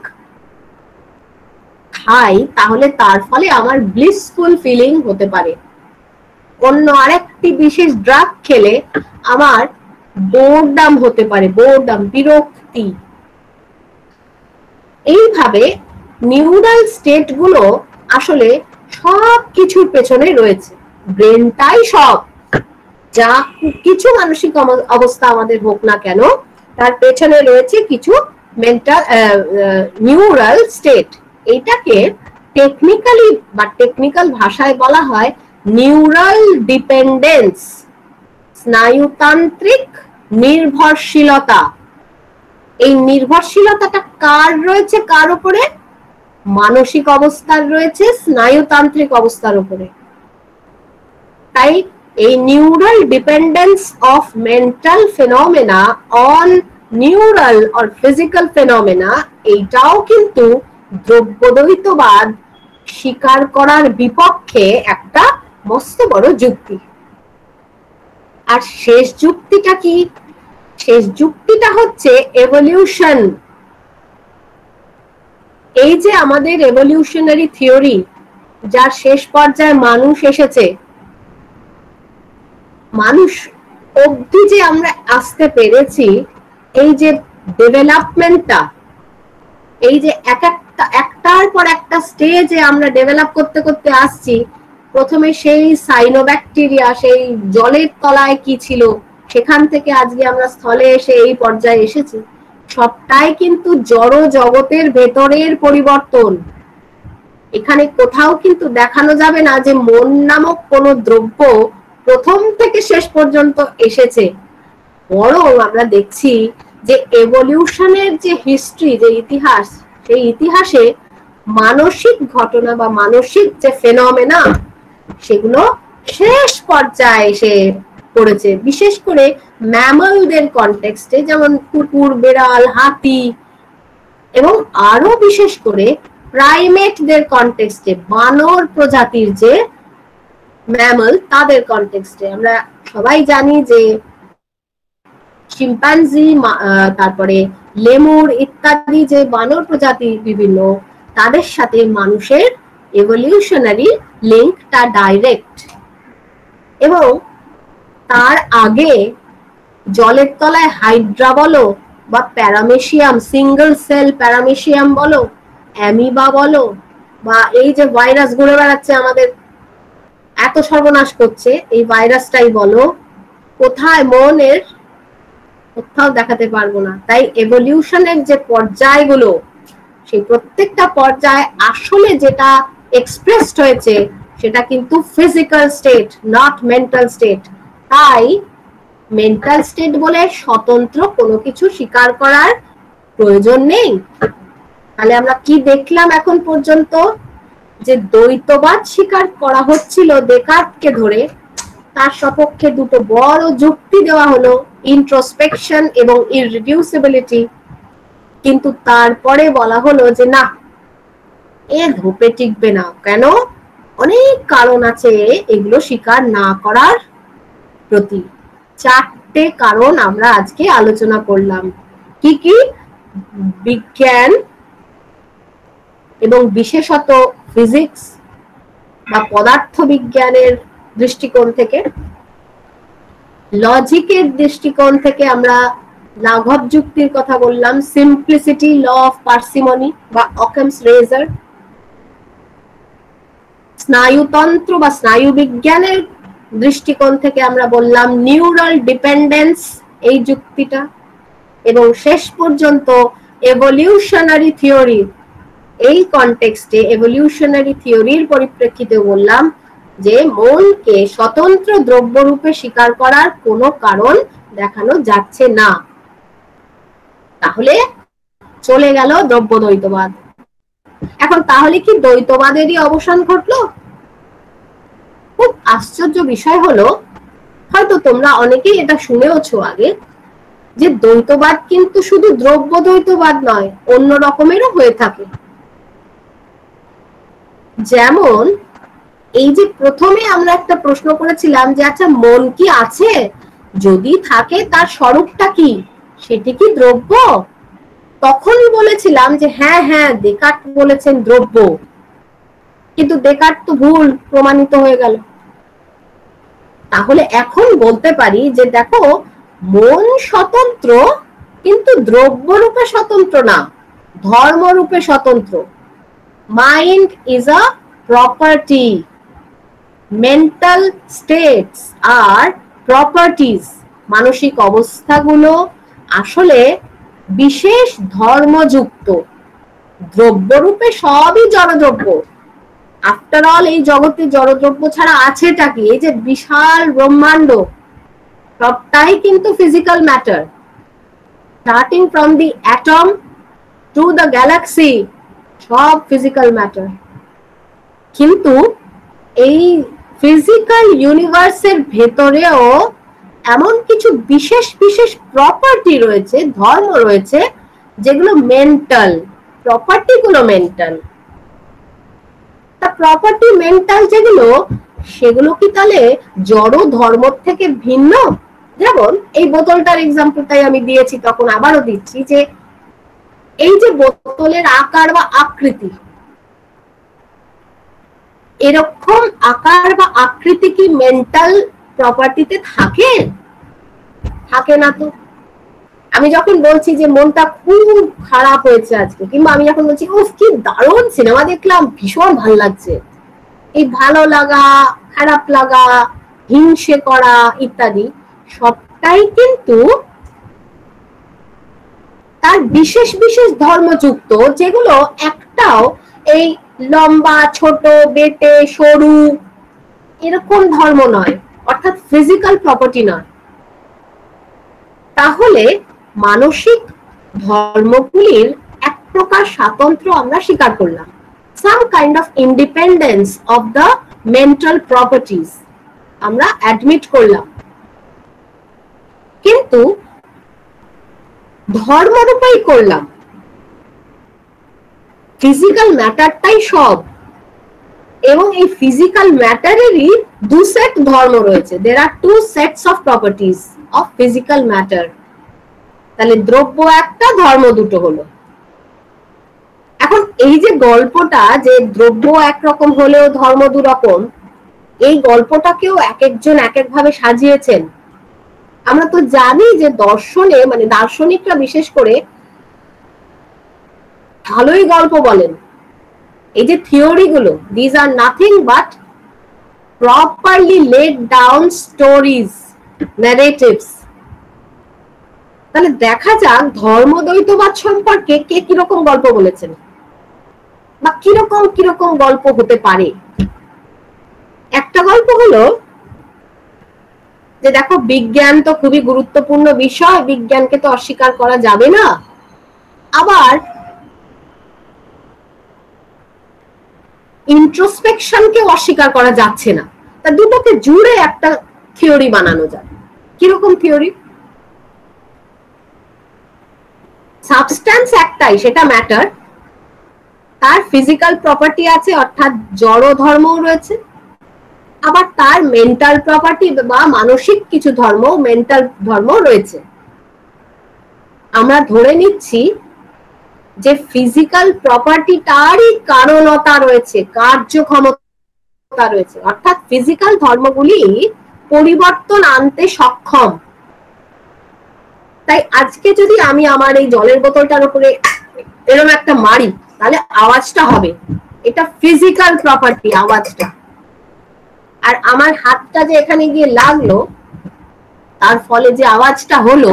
খাই, তাহলে তার ফলে আমার ব্লিসফুল ফিলিং হতে পারে। অন্য আরেকটি বিশেষ ড্রাগ খেলে আমার বোরডাম হতে পারে, বোরডাম, বিরক্তি। এইভাবে নিউরাল স্টেট গুলো আসলে সব কিছুর পেছনে রয়েছে। ব্রেনটাই সব, যা কিছু মানসিক অবস্থা আমাদের হোক না কেন, তার পেছনে রয়েছে কিছু মেন্টাল নিউরাল স্টেট। এইটাকে টেকনিক্যালি বা টেকনিক্যাল ভাষায় বলা হয় নিউরাল ডিপেন্ডেন্স, স্নায়ুতান্ত্রিক নির্ভরশীলতা। এই নির্ভরশীলতাটা কার রয়েছে, কার উপরে? মানসিক অবস্থার রয়েছে, স্নায়ুতান্ত্রিক অবস্থার উপরে। তাই এই neural dependence of mental phenomena on neural or physical phenomena, এইটাও কিন্তু দ্রব্যদ্বৈতবাদ স্বীকার করার বিপক্ষে একটা মস্ত বড় যুক্তি। আর শেষ যুক্তিটা কি? শেষ যুক্তিটা হচ্ছে এভলিউশন। এই যে আমাদের এভলিউশনারি থিওরি, যার শেষ পর্যায়ে মানুষ এসেছে, মানুষ অবধি যে আমরা আসতে পেরেছি, এই যে ডেভেলপমেন্টটা, এই যে একটার পর একটা স্টেজে আমরা ডেভেলপ করতে করতে আসছি। প্রথমে সেই সাইনোব্যাকটেরিয়া, সেই জলের তলায় কি ছিল, সেখান থেকে আজকে আমরা স্থলে এসে এই পর্যায়ে এসেছি। সবটাই কিন্তু জড় জগতের ভেতরের পরিবর্তন। এখানে কোথাও কিন্তু দেখানো যাবে না যে মন নামক কোনো দ্রব্য প্রথম থেকে শেষ পর্যন্ত এসেছে। বরং আমরা দেখছি যে এভলিউশনের যে হিস্ট্রি, যে ইতিহাস, সেই ইতিহাসে মানসিক ঘটনা বা মানসিক যে ফেনোমেনা, সেগুলো শেষ পর্যায়ে এসে পড়েছে। বিশেষ করে ম্যামলদের কনটেক্সটে, যেমন কুকুর, বেড়াল, হাতি, এবং আরো বিশেষ করে প্রাইমেটদের কনটেক্সটে, বানর প্রজাতির যে ম্যামল, তাদের কনটেক্সটে আমরা সবাই জানি যে শিম্পাঞ্জি, তারপরে লেমুর ইত্যাদি যে বানর প্রজাতি বিভিন্ন, তাদের সাথে মানুষের এভলিউশনারি লিঙ্কটা ডাইরেক্ট। এবং তার আগে জলের তলায় হাইড্রা বলো বা প্যারামেশিয়াম, সিঙ্গেল সেল প্যারামেশিয়াম বলো, অ্যামিবা বলো, বা এই যে ভাইরাস ঘুরে বেড়াচ্ছে আমাদের, এত সর্বনাশ করছে, এই ভাইরাসটাই বলো, কোথায় মনের কোথাও দেখাতে পারবো না। তাই এভলিউশনের যে পর্যায়গুলো, সেই প্রত্যেকটা পর্যায়ে আসলে যেটা এক্সপ্রেসড হয়েছে, সেটা কিন্তু physical state, not mental state. তাই মেন্টাল স্টেট বলে স্বতন্ত্র কোনো কিছু স্বীকার করার প্রয়োজন নেই। তাহলে আমরা কি দেখলাম এখন পর্যন্ত? যে দ্বৈতবাদ স্বীকার করা হচ্ছিল ডেকার্টকে ধরে, তার সপক্ষে দুটো বড় যুক্তি দেওয়া হলো, ইন্ট্রোস্পেকশন এবং ইররিডিউসিবিলিটি। কিন্তু তারপরে বলা হলো যে না, এ ধোপে টিকবে না। কেন? অনেক কারণ আছে এগুলো স্বীকার না করার প্রতি। চারটে কারণ আমরা আজকে আলোচনা করলাম। কি কি? বিজ্ঞান এবং বিশেষত ফিজিক্স বা পদার্থ বিজ্ঞানের দৃষ্টিকোণ থেকে, লজিকের দৃষ্টিকোণ থেকে আমরা লাঘব যুক্তির কথা বললাম, সিম্পলিসিটি, ল অফ পার্সিমনি বা অকেমস রেজার। স্নায়ুতন্ত্র বা স্নায়ু বিজ্ঞানের দৃষ্টিকোণ থেকে আমরা বললাম নিউরাল ডিপেন্ডেন্স, এই যুক্তিটা। এবং শেষ পর্যন্ত এভলিউশনারি থিওরি, এই কনটেক্সটে এভলিউশনারি থিওরির পরিপ্রেক্ষিতে বললাম যে মনকে স্বতন্ত্র দ্রব্যরূপে স্বীকার করার কোনো কারণ দেখানো যাচ্ছে না। তাহলে চলে গেল দ্রব্য দ্বৈতবাদ। এখন তাহলে কি দ্বৈতবাদেরই অবসান ঘটলো? খুব আশ্চর্য বিষয় হলো, হয়তো তোমরা অনেকেই এটা শুনেওছো আগে, যে দ্বৈতবাদ কিন্তু শুধু দ্রব্য দ্বৈতবাদ নয়, অন্য রকমেরও হয়ে থাকে। যেমন এই যে প্রথমে আমরা একটা প্রশ্ন করেছিলাম যে আচ্ছা, মন কি আছে? যদি থাকে তার স্বরূপটা কি? সেটি কি দ্রব্য? তখন বলেছিলাম যে হ্যাঁ হ্যাঁ, ডেকার্ট বলেছেন দ্রব্য, কিন্তু ডেকার্ট তো ভুল প্রমাণিত হয়ে গেল। তাহলে এখন বলতে পারি যে দেখো, মন স্বতন্ত্র, কিন্তু দ্রব্য রূপে স্বতন্ত্র না, ধর্ম রূপে স্বতন্ত্র। Mind is a property, mental states আর প্রপার্টিজ, মানসিক অবস্থাগুলো আসলে বিশেষ ধর্মযুক্ত। দ্রব্যরূপে সবই জড়দ্রব্য। আফটার অল এই জগতে জড়দ্রব্য ছাড়া আছেটা কি? এই যে বিশাল ব্রহ্মাণ্ড, সবটাই কিন্তু physical matter. Starting from the atom to the Galaxy, সব ফিজিক্যাল ম্যাটার। কিন্তু এই ফিজিক্যাল ইউনিভার্সের ভেতরেও এমন কিছু বিশেষ বিশেষ প্রপার্টি রয়েছে, ধর্ম রয়েছে, যেগুলো মেন্টাল, প্রপার্টিগুলো মেন্টাল। তা প্রপার্টি মেন্টাল যেগুলো, সেগুলো কি তাহলে জড় ধর্ম থেকে ভিন্ন? যেমন এই বোতলটার এক্সাম্পলটাই আমি দিয়েছি, তখন আবারও দিচ্ছি যে এই যে বোতলের আকার বা আকৃতি, এরকম আকার বা আকৃতি কি মেন্টাল প্রপার্টিতে থাকে? থাকে না তো। আমি যখন বলছি যে মনটা খুব খারাপ হয়েছে আজকে, কিংবা আমি যখন বলছি উফ কি দারুণ সিনেমা দেখলাম, ভীষণ ভালো লাগছে, এই ভালো লাগা, খারাপ লাগা, হিংসে করা ইত্যাদি সবটাই কিন্তু তার বিশেষ বিশেষ ধর্মযুক্ত, যেগুলো একটাও এই লম্বা, ছোট, বেটে, সরু এরকম ধর্ম নয়, অর্থাৎ ফিজিক্যাল প্রপার্টি নয়। তাহলে মানসিক ধর্মগুলির এক প্রকার স্বাতন্ত্র্য আমরা স্বীকার করলাম, some kind of independence of the mental properties আমরা অ্যাডমিট করলাম। কিন্তু ধর্মরূপেই করলাম, ফিজিক্যাল ম্যাটারটাই সব, এবং এই ফিজিক্যাল ম্যাটারেরই দু সেট ধর্ম রয়েছে। there are two sets of properties of physical matter। তাহলে দ্রব্য একটা, ধর্ম দুটো হলো। এখন এই যে গল্পটা, যে দ্রব্য একরকম হলেও ধর্ম দু রকম, এই গল্পটাকেও এক একজন এক এক ভাবে সাজিয়েছেন। আমরা তো জানি যে দর্শনে, মানে দার্শনিকরা বিশেষ করে ভালোই গল্প বলেন। এই যে থিওরি গুলো, these are nothing but properly laid down stories, narratives. তাহলে দেখা যাক ধর্মদ্বৈতবাদ সম্পর্কে কে কিরকম গল্প বলেছেন, বা কিরকম কিরকম গল্প হতে পারে। একটা গল্প হলো যে দেখো, বিজ্ঞান তো খুবই গুরুত্বপূর্ণ বিষয়, বিজ্ঞানকে তো অস্বীকার করা যাবে না, আবার ইন্ট্রোস্পেকশনকে অস্বীকার করা যাচ্ছে না। তা দুটোকে জুড়ে একটা থিওরি বানানো যায়। কিরকম থিওরি? সাবস্ট্যান্স একটাই, সেটা ম্যাটার, তার ফিজিক্যাল প্রপার্টি আছে, অর্থাৎ জড় ধর্মও রয়েছে, আবার তার মেন্টাল প্রপার্টি বা মানসিক কিছু ধর্ম, মেন্টাল ধর্ম রয়েছে। আমরা ধরে নিচ্ছি যে ফিজিক্যাল প্রপার্টিটারই কারণতা রয়েছে, কার্যক্ষমতা রয়েছে, অর্থাৎ ফিজিক্যাল ধর্মগুলি পরিবর্তন আনতে সক্ষম। তাই আজকে যদি আমি আমার এই জলের বোতলটার উপরে এরকম একটা মারি, তাহলে আওয়াজটা হবে, এটা ফিজিক্যাল প্রপার্টি, আওয়াজটা। আর আমার হাতটা যে এখানে গিয়ে লাগলো, তার ফলে যে আওয়াজটা হলো,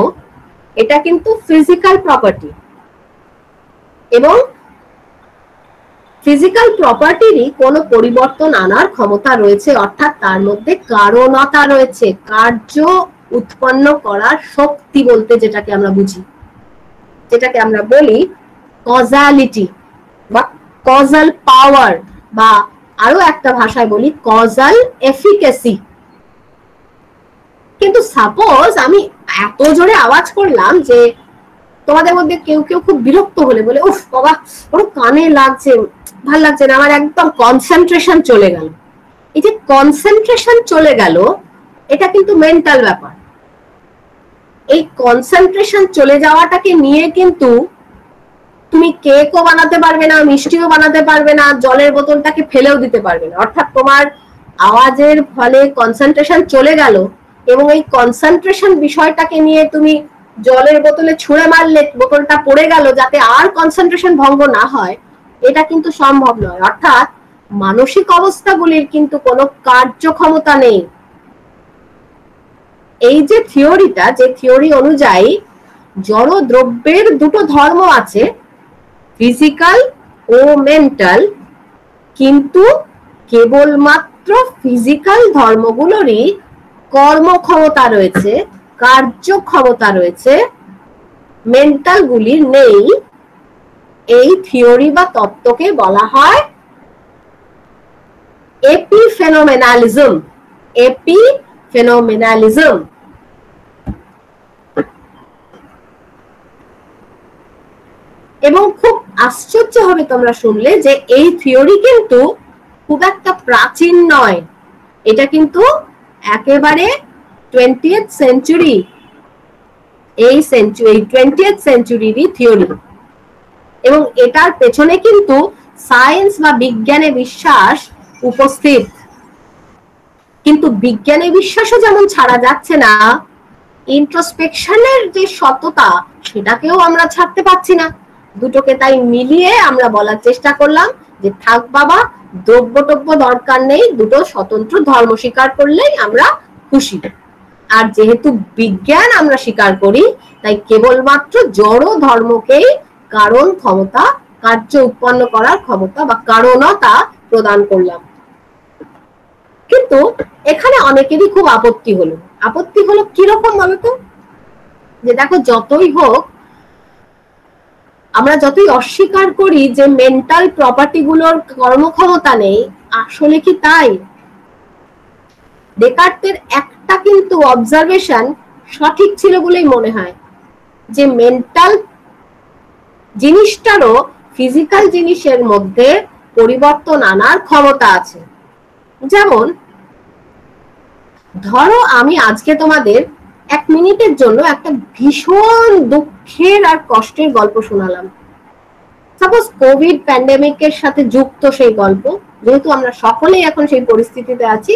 এটা কিন্তু ফিজিক্যাল প্রপার্টি। এবং ফিজিক্যাল প্রপার্টিরই কোনো পরিবর্তন আনার ক্ষমতা রয়েছে, অর্থাৎ তার মধ্যে কারণতা রয়েছে, কার্য উৎপন্ন করার শক্তি বলতে যেটাকে আমরা বুঝি, যেটাকে আমরা বলি কজালিটি বা কজাল পাওয়ার, বা আরো একটা ভাষায় বলি কজাল এফিকেসি। কিন্তু সাপোজ আমি এত জোরে আওয়াজ করলাম যে তোমাদের মধ্যে কেউ কেউ খুব বিরক্ত হলে বলে উফ বাবা ওর কানে লাগছে, ভাল লাগছে না, আমার একদম কনসেন্ট্রেশন চলে গেল। এই যে কনসেন্ট্রেশন চলে গেল, এটা কিন্তু মেন্টাল ব্যাপার। এই কনসেন্ট্রেশন চলে যাওয়াটাকে নিয়ে কিন্তু তুমি কেকও বানাতে পারবে না, মিষ্টিও বানাতে পারবে না, জলের বোতলটাকে ফেলেও দিতে পারবে না। অর্থাৎ তোমার আওয়াজের ফলে কনসেন্ট্রেশন চলে গেল, এবং এই কনসেন্ট্রেশন বিষয়টাকে নিয়ে তুমি জলের বোতলে ছুঁড়ে মারলে বোতলটা পড়ে গেল, যাতে আর কনসেন্ট্রেশন ভঙ্গ না হয়, এটা কিন্তু সম্ভব নয়। অর্থাৎ মানসিক অবস্থাগুলির কিন্তু কোনো কার্যক্ষমতা নেই। এই যে থিওরিটা, যে থিওরি অনুযায়ী জড় দ্রব্যের দুটো ধর্ম আছে, ফিজিক্যাল ও মেন্টাল, কিন্তু কেবলমাত্র ফিজিক্যাল ধর্মগুলোরই কর্মক্ষমতা রয়েছে, কার্যক্ষমতা রয়েছে, মেন্টাল গুলির নেই, এই থিওরি বা তত্ত্বকে বলা হয় এপিফেনোমেনল এপিফেনোমেনালিজম, এপিফেনোমেনালিজম। এবং খুব আশ্চর্য হবে তোমরা শুনলে যে এই থিওরি কিন্তু খুব একটা প্রাচীন নয়, এটা কিন্তু একেবারে 20th সেঞ্চুরি, এই 20th সেঞ্চুরিরই থিওরি। এবং এটার পেছনে কিন্তু সায়েন্স বা বিজ্ঞানে বিশ্বাস উপস্থিত। কিন্তু বিজ্ঞানে বিশ্বাসও যেমন ছাড়া যাচ্ছে না, ইন্ট্রোস্পেকশনের যে সততা সেটাকেও আমরা ছাড়তে পারছি না। দুটোকে তাই মিলিয়ে আমরা বলার চেষ্টা করলাম যে থাক বাবা, দ্রব্যটব্য দরকার নেই, দুটো স্বতন্ত্র ধর্ম স্বীকার করলেই আমরা খুশি। আর যেহেতু বিজ্ঞান আমরা স্বীকার করি, তাই কেবলমাত্র জড় ধর্মকেই কারণ ক্ষমতা, কার্য উৎপন্ন করার ক্ষমতা বা কারণতা প্রদান করলাম। কিন্তু এখানে অনেকেরই খুব আপত্তি হলো। আপত্তি হলো কিরকম বলতো? যে দেখো, যতই হোক, আমরা যতই অস্বীকার করি যে মেন্টাল প্রপার্টি গুলোর কর্মক্ষমতা নেই, আসলে কি তাই? ডেকার্টের একটা কিন্তু অবজারভেশন সঠিক ছিল বলেই মনে হয়, যে মেন্টাল জিনিসটারও ফিজিক্যাল জিনিসের মধ্যে পরিবর্তন আনার ক্ষমতা আছে। যেমন ধরো আমি আজকে তোমাদের 1 মিনিটের জন্য একটা ভীষণ দুঃখের আর কষ্টের গল্প শোনালাম। সাপোজ কোভিড প্যান্ডেমিকের সাথে যুক্ত সেই গল্প, যেহেতু আমরা সকলেই এখন সেই পরিস্থিতিতে আছি,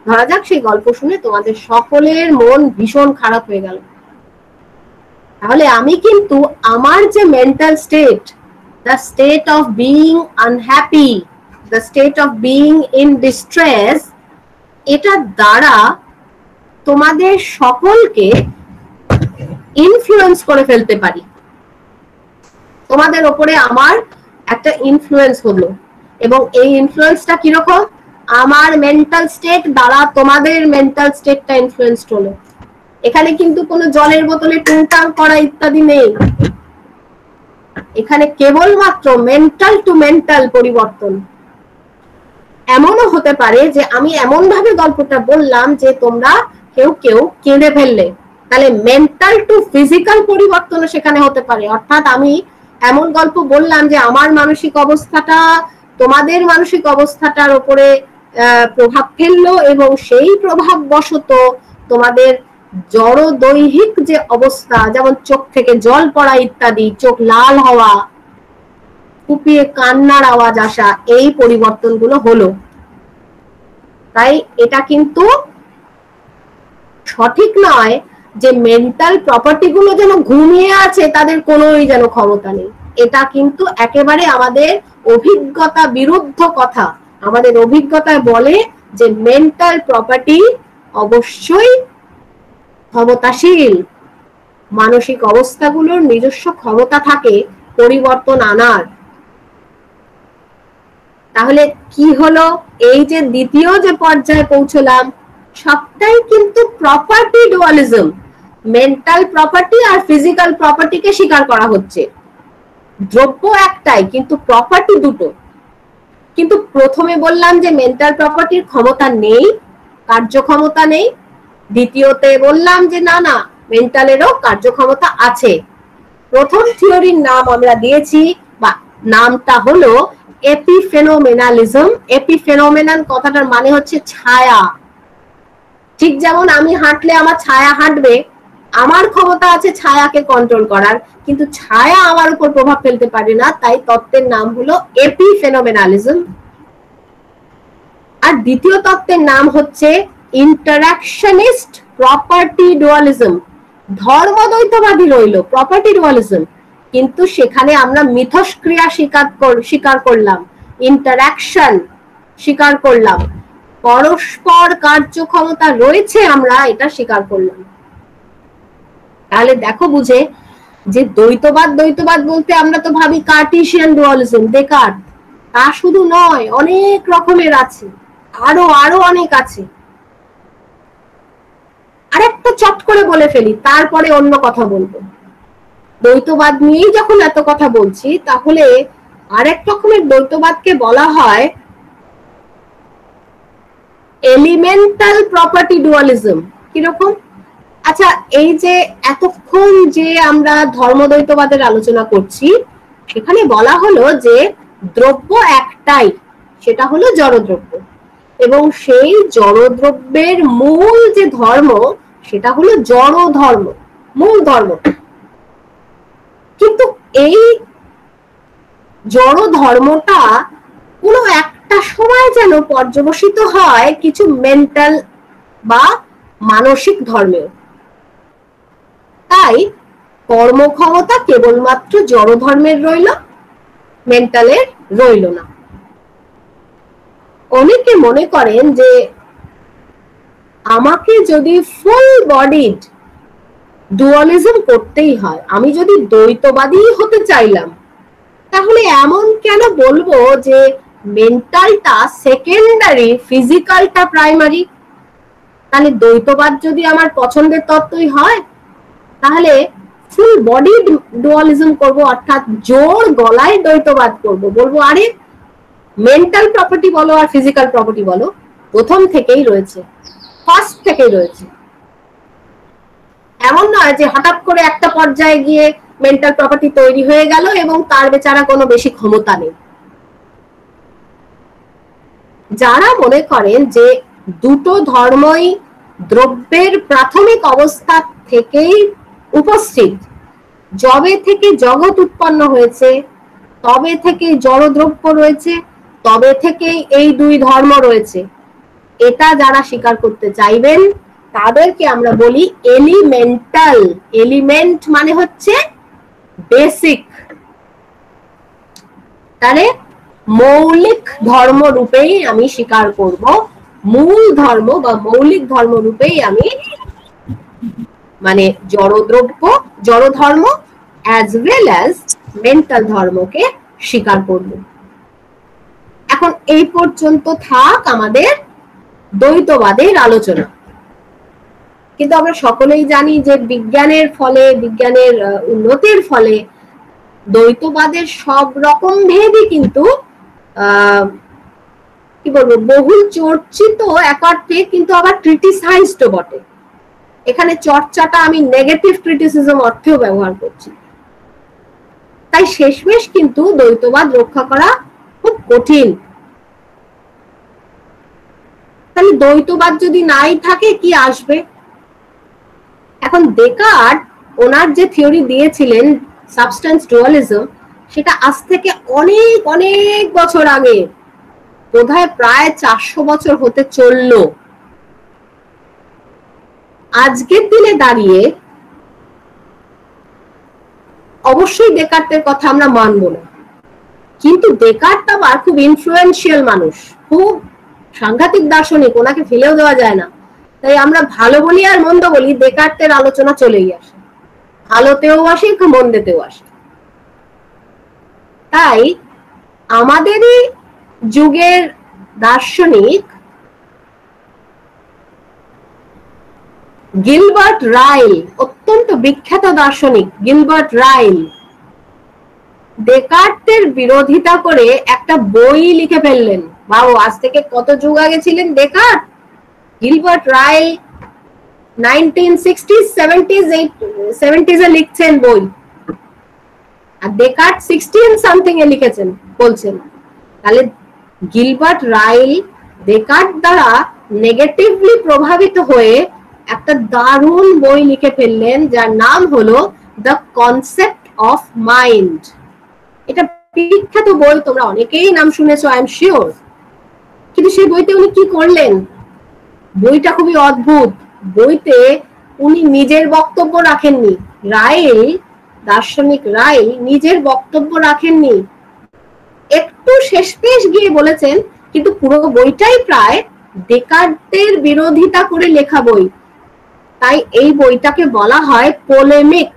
ধরা যাক সেই গল্প শুনে তোমাদের সকলের মন ভীষণ খারাপ হয়ে গেল। তাহলে আমি কিন্তু আমার যে mental state, the state of being unhappy, the state of being in distress, এটা দ্বারা তোমাদের সকলকে ইনফ্লুয়েন্স করে ফেলতে পারি। তোমাদের ওপরে আমার একটা ইনফ্লুয়েন্স হলো, এবং এই ইনফ্লুয়েন্সটা কিরকম? আমার মেন্টাল স্টেট দ্বারা তোমাদের মেন্টাল স্টেটটা ইনফ্লুয়েন্সড হলো। এখানে কিন্তু কোনো জলের বোতলে টুংটাং করা ইত্যাদি নেই, এখানে কেবলমাত্র মেন্টাল টু মেন্টাল পরিবর্তন। এমনও হতে পারে যে আমি এমন ভাবে গল্পটা বললাম যে তোমরা কেউ কেউ কেঁদে ফেললে, তাহলে মেন্টাল টু ফিজিক্যাল পরিবর্তনও সেখানে হতে পারে। অর্থাৎ আমি এমন গল্প বললাম যে আমার মানসিক অবস্থাটা তোমাদের মানসিক অবস্থাটার উপরে প্রভাব ফেললো, এবং সেই প্রভাব বশত তোমাদের জড় দৈহিক যে অবস্থা, যেমন চোখ থেকে জল পড়া ইত্যাদি, চোখ লাল হওয়া, কুপিয়ে কান্নার আওয়াজ আসা, এই পরিবর্তনগুলো হলো। তাই এটা কিন্তু সঠিক নয় যে মেন্টাল প্রপার্টি গুলো যেন ঘুমিয়ে আছে, তাদের কোনোই যেন ক্ষমতা নেই। এটা কিন্তু একেবারে আমাদের অভিজ্ঞতা বিরুদ্ধ কথা। আমাদের অভিজ্ঞতায় বলে যে মেন্টাল প্রপার্টি অবশ্যই ক্ষমতাশীল, মানসিক অবস্থাগুলোর নিজস্ব ক্ষমতা থাকে পরিবর্তন আনার। তাহলে কি হলো? এই যে দ্বিতীয় যে পর্যায়ে পৌঁছলাম, সবটাই কিন্তু প্রপার্টি ডুয়ালিজম। মেন্টাল প্রপার্টি আর ফিজিক্যাল প্রপার্টিকে স্বীকার করা হচ্ছে। দ্রব্য একটাই, কিন্তু প্রপার্টি দুটো। কিন্তু প্রথমে বললাম যে মেন্টাল প্রপার্টির ক্ষমতা নেই, কার্যক্ষমতা নেই। দ্বিতীয়তে বললাম যে না না, মেন্টালেরও কার্যক্ষমতা আছে। প্রথম থিওরির নাম আমরা দিয়েছি, বা নামটা হলো এপিফেনোমেনালিজম। এপিফেনোমেনাল কথাটার মানে হচ্ছে ছায়া। ঠিক যেমন আমি হাঁটলে আমার ছায়া হাঁটবে, আমার ক্ষমতা আছে ছায়াকে কন্ট্রোল করার, কিন্তু ছায়া আমার উপর প্রভাব ফেলতে পারে না। তাই তত্ত্বের নাম হলো এপিফেনোমেনালিজম। আর দ্বিতীয় তত্ত্বের নাম হচ্ছে ইন্টারঅ্যাকশনিস্ট প্রপার্টি ডুয়ালিজম। ধর্মদ্বৈতবাদী রইল, প্রপার্টি ডুয়ালিজম, কিন্তু সেখানে আমরা মিথস্ক্রিয়া স্বীকার করলাম, ইন্টারঅ্যাকশন স্বীকার করলাম, পরস্পর কার্যক্ষমতা রয়েছে, আমরা এটা স্বীকার করলাম। তাহলে দেখো বুঝে যে দ্বৈতবাদ, দ্বৈতবাদ বলতে আমরা তো ভাবি কার্টেসিয়ান ডুয়ালিজম, ডেকার্ট। তা শুধু নয়, অনেক রকমের আছে, আরো অনেক আছে। আরেকটা চট করে বলে ফেলি, তারপরে অন্য কথা বলবো। দ্বৈতবাদ নিয়েই যখন এত কথা বলছি, তাহলে আরেক রকমের দ্বৈতবাদকে বলা হয় এলিমেন্টাল প্রপার্টি ডুয়ালিজম কিরকম? আচ্ছা, এই যে এতক্ষণ যে আমরা ধর্মদ্বৈতবাদের আলোচনা করছি, সেখানে বলা হলো যে দ্রব্য একটাই, সেটা হলো জড়দ্রব্য, এবং সেই জড়দ্রব্যের মূল যে ধর্ম সেটা হলো জড় ধর্ম, মূল ধর্ম। কিন্তু এই জড় ধর্মটা কোনো একটা সময় যেন পর্যবসিত হয় কিছু মেন্টাল বা মানসিক ধর্মে। তাই কর্মক্ষমতা কেবলমাত্র জড় ধর্মের রইল, মেন্টালের রইল না। অনেকে মনে করেন যে আমাকে যদি ফুল বডিড ডুয়ালিজম করতেই হয়, আমি যদি দ্বৈতবাদী হতে চাইলাম, তাহলে এমন কেন বলবো যে মেন্টালটা সেকেন্ডারি, ফিজিক্যালটা প্রাইমারি? তাহলে দ্বৈতবাদ যদি আমার পছন্দের তত্ত্বই হয়, তাহলে ফুল বডি ডুয়ালিজম করব, অর্থাৎ জোর গলায় দ্বৈতবাদ করব, বলবো আরে মেন্টাল প্রপার্টি বলো আর ফিজিক্যাল প্রপার্টি বলো, প্রথম থেকেই রয়েছে, ফার্স্ট থেকেই রয়েছে। এমন নয় যে হঠাৎ করে একটা পর্যায়ে গিয়ে মেন্টাল প্রপার্টি তৈরি হয়ে গেল এবং তার বেচারা কোনো বেশি ক্ষমতা নেই। যারা মনে করেন যে দুটো ধর্মই দ্রব্যের প্রাথমিক অবস্থা থেকেই উপস্থিত, যবে থেকে জগৎ উৎপন্ন হয়েছে তবে থেকে জড়দ্রব্য রয়েছে, তবে থেকেই এই দুই ধর্ম রয়েছে, এটা যারা স্বীকার করতে চাইবেন তাদেরকে আমরা বলি এলিমেন্টাল। এলিমেন্ট মানে হচ্ছে বেসিক, তাহলে মৌলিক ধর্ম রূপেই আমি স্বীকার করব, মূল ধর্ম বা মৌলিক ধর্ম রূপেই আমি মানে জড়দ্রব্য, জড় ধর্ম অ্যাজ ওয়েল অ্যাজ মেন্টাল ধর্মকে স্বীকার করব। এখন এই পর্যন্ত থাক আমাদের দ্বৈতবাদের আলোচনা। কিন্তু আমরা সকলেই জানি যে বিজ্ঞানের ফলে, বিজ্ঞানের উন্নতির ফলে দ্বৈতবাদের সব রকম ভেদই কিন্তু কি বলবো, বহুল চর্চিত এক অর্থে, কিন্তু আবার ক্রিটিসাইজড বটে। এখানে চর্চাটা আমি নেগেটিভ ক্রিটিসিজম অর্থেও ব্যবহার করছি। তাই শেষমেশ কিন্তু দ্বৈতবাদ রক্ষা করা খুব কঠিন। তাহলে দ্বৈতবাদ যদি নাই থাকে কি আসবে? এখন ডেকার্ট ওনার যে থিওরি দিয়েছিলেন সাবস্টেন্স ডুয়ালিজম, সেটা আজ থেকে অনেক অনেক বছর আগে, বোধহয় প্রায় 400 বছর হতে চলল। আজকের দিনে দাঁড়িয়ে অবশ্যই ডেকার্টের কথা আমরা মানব না, কিন্তু ডেকার্ট আবার খুব ইনফ্লুয়েন্সিয়াল মানুষ, খুব সাংঘাতিক দার্শনিক, ওনাকে ফেলেও দেওয়া যায় না। তাই আমরা ভালো বলি আর মন্দ বলি, ডেকার্টের আলোচনা চলেই আসে, ভালোতেও আসে মন্দেতেও আসে। তাই আমাদেরই যুগের দার্শনিক গিলবার্ট রাইল, অত্যন্ত বিখ্যাত দার্শনিক গিলবার্ট রাইল, ডেকার্টের বিরোধিতা করে একটা বই লিখে ফেললেন। বাবু, আজ থেকে কত যুগ আগে ছিলেন Descartes? Gilbert Ryle 1960s 70s এ লিখছেন বই, আর ডেকার্ট 16 সামথিং এ লিখেছেন বলছেন। তাহলে গিলবার্ট রাইল ডেকার্ট দ্বারা নেগেটিভলি প্রভাবিত হয়ে একটা দারুণ বই লিখে ফেললেন, যার নাম হলো দ্য কনসেপ্ট অফ মাইন্ড। এটা বিখ্যাত বই, তোমরা অনেকেই নাম শুনেছো আই এম শিওর। কিন্তু সেই বইতে উনি কি করলেন? বইটা খুবই অদ্ভুত। বইতে উনি নিজের বক্তব্য রাখেননি, রাইল, দার্শনিক রাইল নিজের বক্তব্য রাখেননি, একটু শেষমেশ গিয়ে বলেছেন, কিন্তু পুরো বইটাই প্রায় ডেকার্টের বিরোধিতা করে লেখা বই। তাই এই বইটাকে বলা হয় পোলেমিক।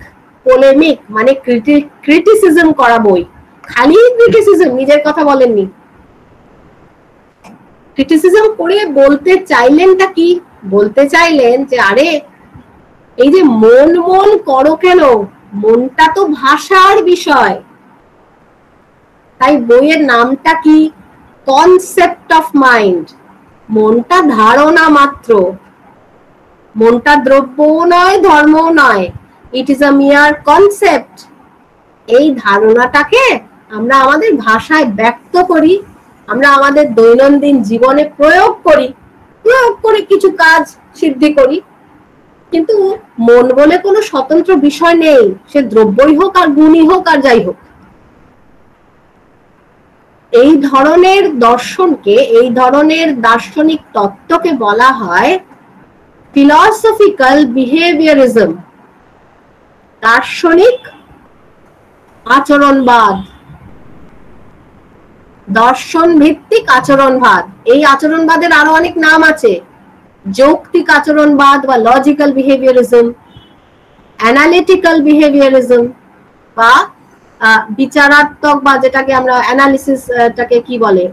পোলেমিক মানে ক্রিটিসিজম করা বই। খালি ক্রিটিসিজম, নিজের কথা বলেননি। ক্রিটিসিজম করে বলতে চাইলেনটা কি? বলতে চাইলেন যে আরে এই যে মন মন করো কেন, মনটা তো ভাষার বিষয়। তাই বইয়ের নামটা কি? Concept of mind. মনটা ধারণা মাত্র, মনটা দ্রব্যও নয়, ধর্মও নয়, ইট ইজ আ মিয়ার কনসেপ্ট। এই ধারণাটাকে আমরা আমাদের ভাষায় ব্যক্ত করি, আমরা আমাদের দৈনন্দিন জীবনে প্রয়োগ করে কিছু কাজ সিদ্ধি করি, কিন্তু মন বলে কোনো স্বতন্ত্র বিষয় নেই, সে দ্রব্যই হোক আর গুণই হোক আর যাই হোক। এই ধরনের দর্শনকে, এই ধরনের দার্শনিক তত্ত্বকে বলা হয় ফিলসফিক্যাল বিহেভিয়ারিজম, দার্শনিক আচরণবাদ, দর্শন ভিত্তিক আচরণবাদ। এই আচরণবাদের আরো অনেক নাম আছে, যৌক্তিক আচরণবাদ বা লজিক্যাল বিহেভিয়ারিজম, অ্যানালিটিক্যাল বিহেভিয়ারিজম বা বিচারাত্মক, বা যেটাকে আমরা অ্যানালিসিসটাকে কি বলে,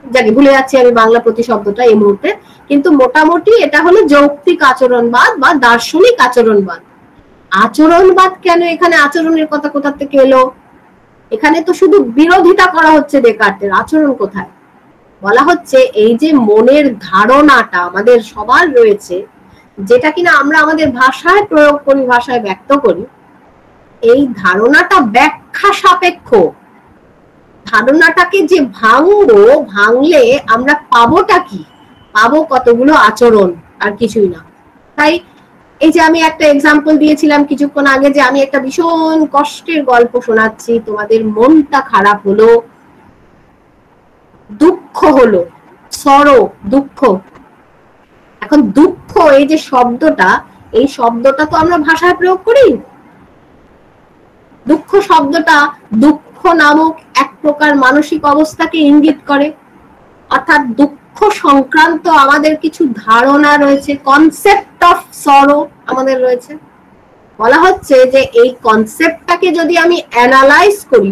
যাকে ভুলে যাচ্ছি আমি বাংলা প্রতিশব্দটা এই মুহূর্তে, কিন্তু মোটামুটি এটা হলো যৌক্তিক আচরণবাদ বা দার্শনিক আচরণবাদ। আচরণবাদ কেন? এখানে আচরণের কথা কোথা থেকে এলো? এখানে তো শুধু বিরোধিতা করা হচ্ছে ডেকার্টের, আচরণ কোথায়? বলা হচ্ছে এই যে মনের ধারণাটা আমাদের সবার রয়েছে, যেটা কিনা আমরা আমাদের ভাষায় প্রয়োগ করি, ভাষায় ব্যক্ত করি, এই ধারণাটা ব্যাখ্যা সাপেক্ষ। ধারণাটাকে যে ভাঙবো, ভাঙলে আমরা পাবোটা কি? পাবো কতগুলো আচরণ, আর কিছুই না। তাই এই যে আমি একটা এক্সাম্পল দিয়েছিলাম কিছুক্ষণ আগে, যে আমি একটা ভীষণ কষ্টের গল্প শোনাচ্ছি, তোমাদের মনটা খারাপ হলো, দুঃখ হলো, সরো, দুঃখ। এখন দুঃখ, এই যে শব্দটা, এই শব্দটা তো আমরা ভাষায় প্রয়োগ করি। দুঃখ শব্দটা দুঃখ নামক এক প্রকার মানসিক অবস্থাকে ইঙ্গিত করে, অর্থাৎ দুঃখ সংক্রান্ত আমাদের কিছু ধারণা রয়েছে, কনসেপ্ট অফ সরো আমাদের রয়েছে। বলা হচ্ছে যে এই কনসেপ্টটাকে যদি আমি অ্যানালাইজ করি,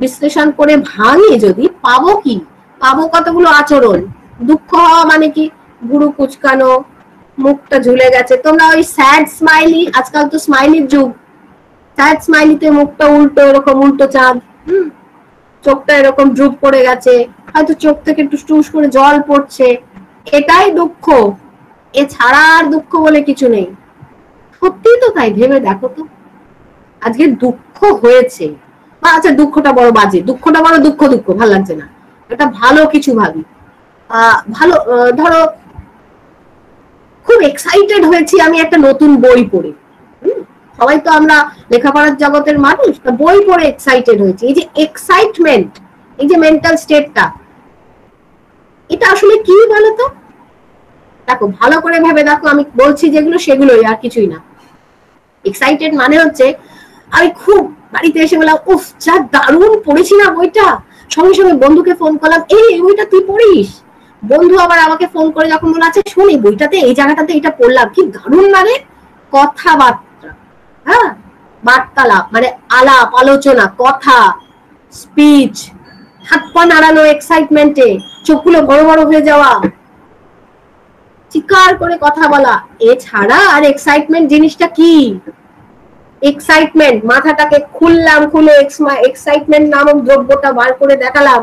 বিশ্লেষণ করে ভাঙি, যদি পাবো কি? পাবো কতগুলো আচরণ। দুঃখ হওয়া মানে কি? ভুরু কুচকানো, মুখটা ঝুলে গেছে। তোমরা ওই স্যাড স্মাইলি, আজকাল তো স্মাইলির যুগ, স্যাড স্মাইলিতে মুখটা উল্টো, এরকম উল্টো চাঁদ, চোখটা এরকম ড্রুপ করে গেছে, হয়তো চোখ থেকে টুস করে জল পড়ছে, এটাই দুঃখ। এছাড়া আর দুঃখ বলে কিছু নেই। সত্যি তো তাই, ভেবে দেখো তো, আজকে দুঃখ হয়েছে, আচ্ছা দুঃখটা বড় বাজে, দুঃখটা বড় দুঃখ, ভালো লাগছে না, এটা ভালো কিছু ভাবি। ভালো, ধরো খুব এক্সাইটেড হয়েছি আমি একটা নতুন বই পড়ে, সবাই তো আমরা লেখাপড়ার জগতের মানুষ, তা বই পড়ে এক্সাইটেড হয়েছে। এই যে এক্সাইটমেন্ট, এই যে মেন্টাল স্টেটটা, এটা আসলে কি বলতো? দেখো ভালো করে ভেবে দেখো, আমি বলছি যেগুলো সেগুলোই, আর কিছুই না। এক্সাইটেড মানে হচ্ছে আমি খুব, বাড়িতে এসে বললাম উফ যা দারুণ পড়েছি না বইটা, সঙ্গে সঙ্গে বন্ধুকে ফোন করলাম, এই বইটা তুই পড়িস। বন্ধু আবার আমাকে ফোন করে যখন বলে আচ্ছা শুনি বইটাতে এই জায়গাটাতে এটা পড়লাম, কি দারুণ লাগে। কথাবার্তা, হ্যাঁ, বার্তালাপ মানে আলাপ আলোচনা, কথা, স্পিচ, হাত পা নাড়ানো এক্সাইটমেন্টে, চোখগুলো বড় বড় হয়ে যাওয়া, চিৎকার করে কথা বলা। এছাড়া আর এক্সাইটমেন্ট জিনিসটা কি? এক্সাইটমেন্ট, মাথাটাকে খুললাম, খুলে এক্সাইটমেন্ট নামক দ্রব্যটা বার করে দেখালাম,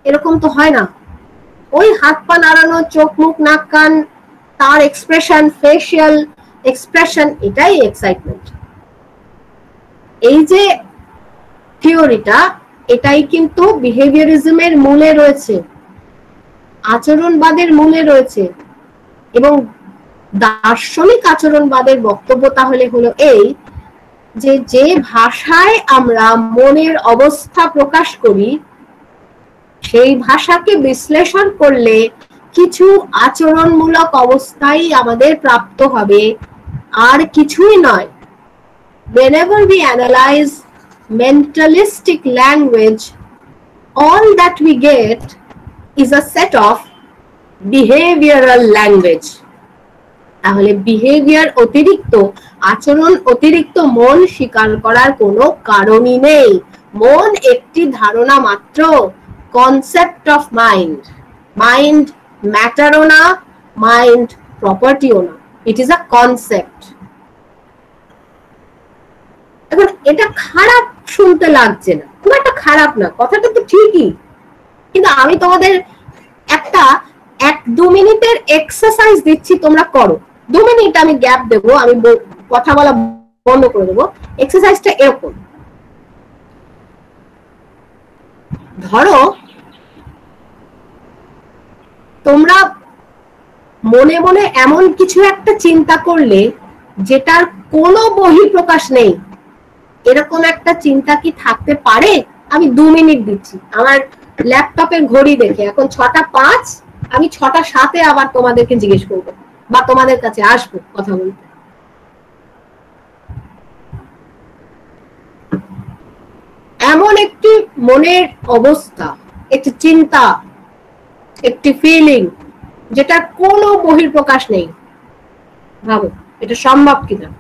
এরকম তো হয় না। ওই হাত পা নাড়ানো, চোখ মুখ নাক কান, তার এক্সপ্রেশন, ফেশিয়াল এক্সপ্রেশন, এটাই এক্সাইটমেন্ট। এই যে থিওরিটা, এটাই কিন্তু বিহেভিয়ারিজমের মূলে রয়েছে, আচরণবাদের মূলে রয়েছে। এবং দার্শনিক আচরণবাদের বক্তব্য তাহলে হলো এই, যে যে ভাষায় আমরা মনের অবস্থা প্রকাশ করি, সেই ভাষাকে বিশ্লেষণ করলে কিছু আচরণমূলক অবস্থাই আমাদের প্রাপ্ত হবে, আর কিছুই নয়। Whenever we analyze mentalistic language, all that we get is a set of behavioral language. তাহলে বিহেভিয়ার অতিরিক্ত, আচরণ অতিরিক্ত মন স্বীকার করার কোনো কারণই নেই। মন একটি ধারণা মাত্র, কনসেপ্ট অফ মাইন্ড। মাইন্ড ম্যাটারও না, মাইন্ড প্রপার্টিও না, ইট ইজ আ কনসেপ্ট। এখন এটা খারাপ শুনতে লাগছে না, খুব একটা খারাপ না, কথাটা তো ঠিকই, কিন্তু আমি তোমাদের একটা 1-2 মিনিটের এক্সারসাইজ দিচ্ছি, তোমরা করো। 2 মিনিট আমি গ্যাপ দেবো, আমি কথা বলা বন্ধ করে দেবো। এক্সারসাইজটা এরকম, ধরো তোমরা মনে মনে এমন কিছু একটা চিন্তা করলে যেটার কোনো বহিঃপ্রকাশ নেই, এরকম একটা চিন্তা কি থাকতে পারে? আমি 2 মিনিট দিচ্ছি, আমার ল্যাপটপের ঘড়ি দেখে এখন 6টা 5, আমি 6টা 7-এ আবার তোমাদেরকে জিজ্ঞেস করবো বা তোমাদের কাছে আসবো কথা বলতে। এমন একটি মনের অবস্থা, একটি চিন্তা, একটি ফিলিং যেটা কোনো বহিঃপ্রকাশ নেই, ভাবো এটা সম্ভব কিনা?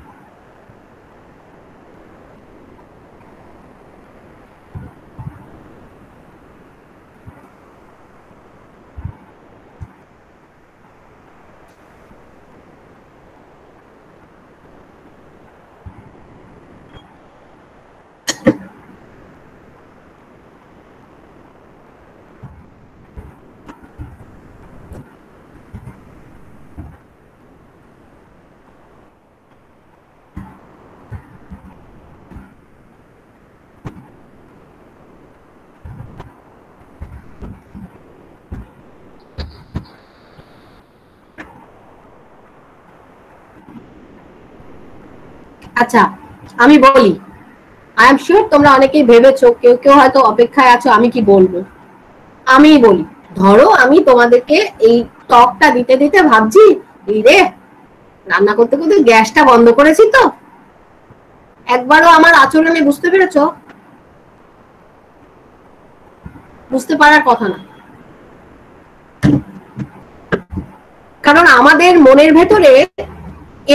আচ্ছা আমি বলি, আই এম শিওর তোমরা অনেকেই ভেবেছো, কেউ কেউ হয়তো অপেক্ষায় আছো আমি কি বলবো। আমি বলি, ধরো আমি তোমাদেরকে এই টকটা দিতে দিতে ভাবছি, এই রে রান্না করতে করতে গ্যাসটা বন্ধ করেছি তো। একবারও আমার আচরণে বুঝতে পেরেছো? বুঝতে পারার কথা না, কারণ আমাদের মনের ভেতরে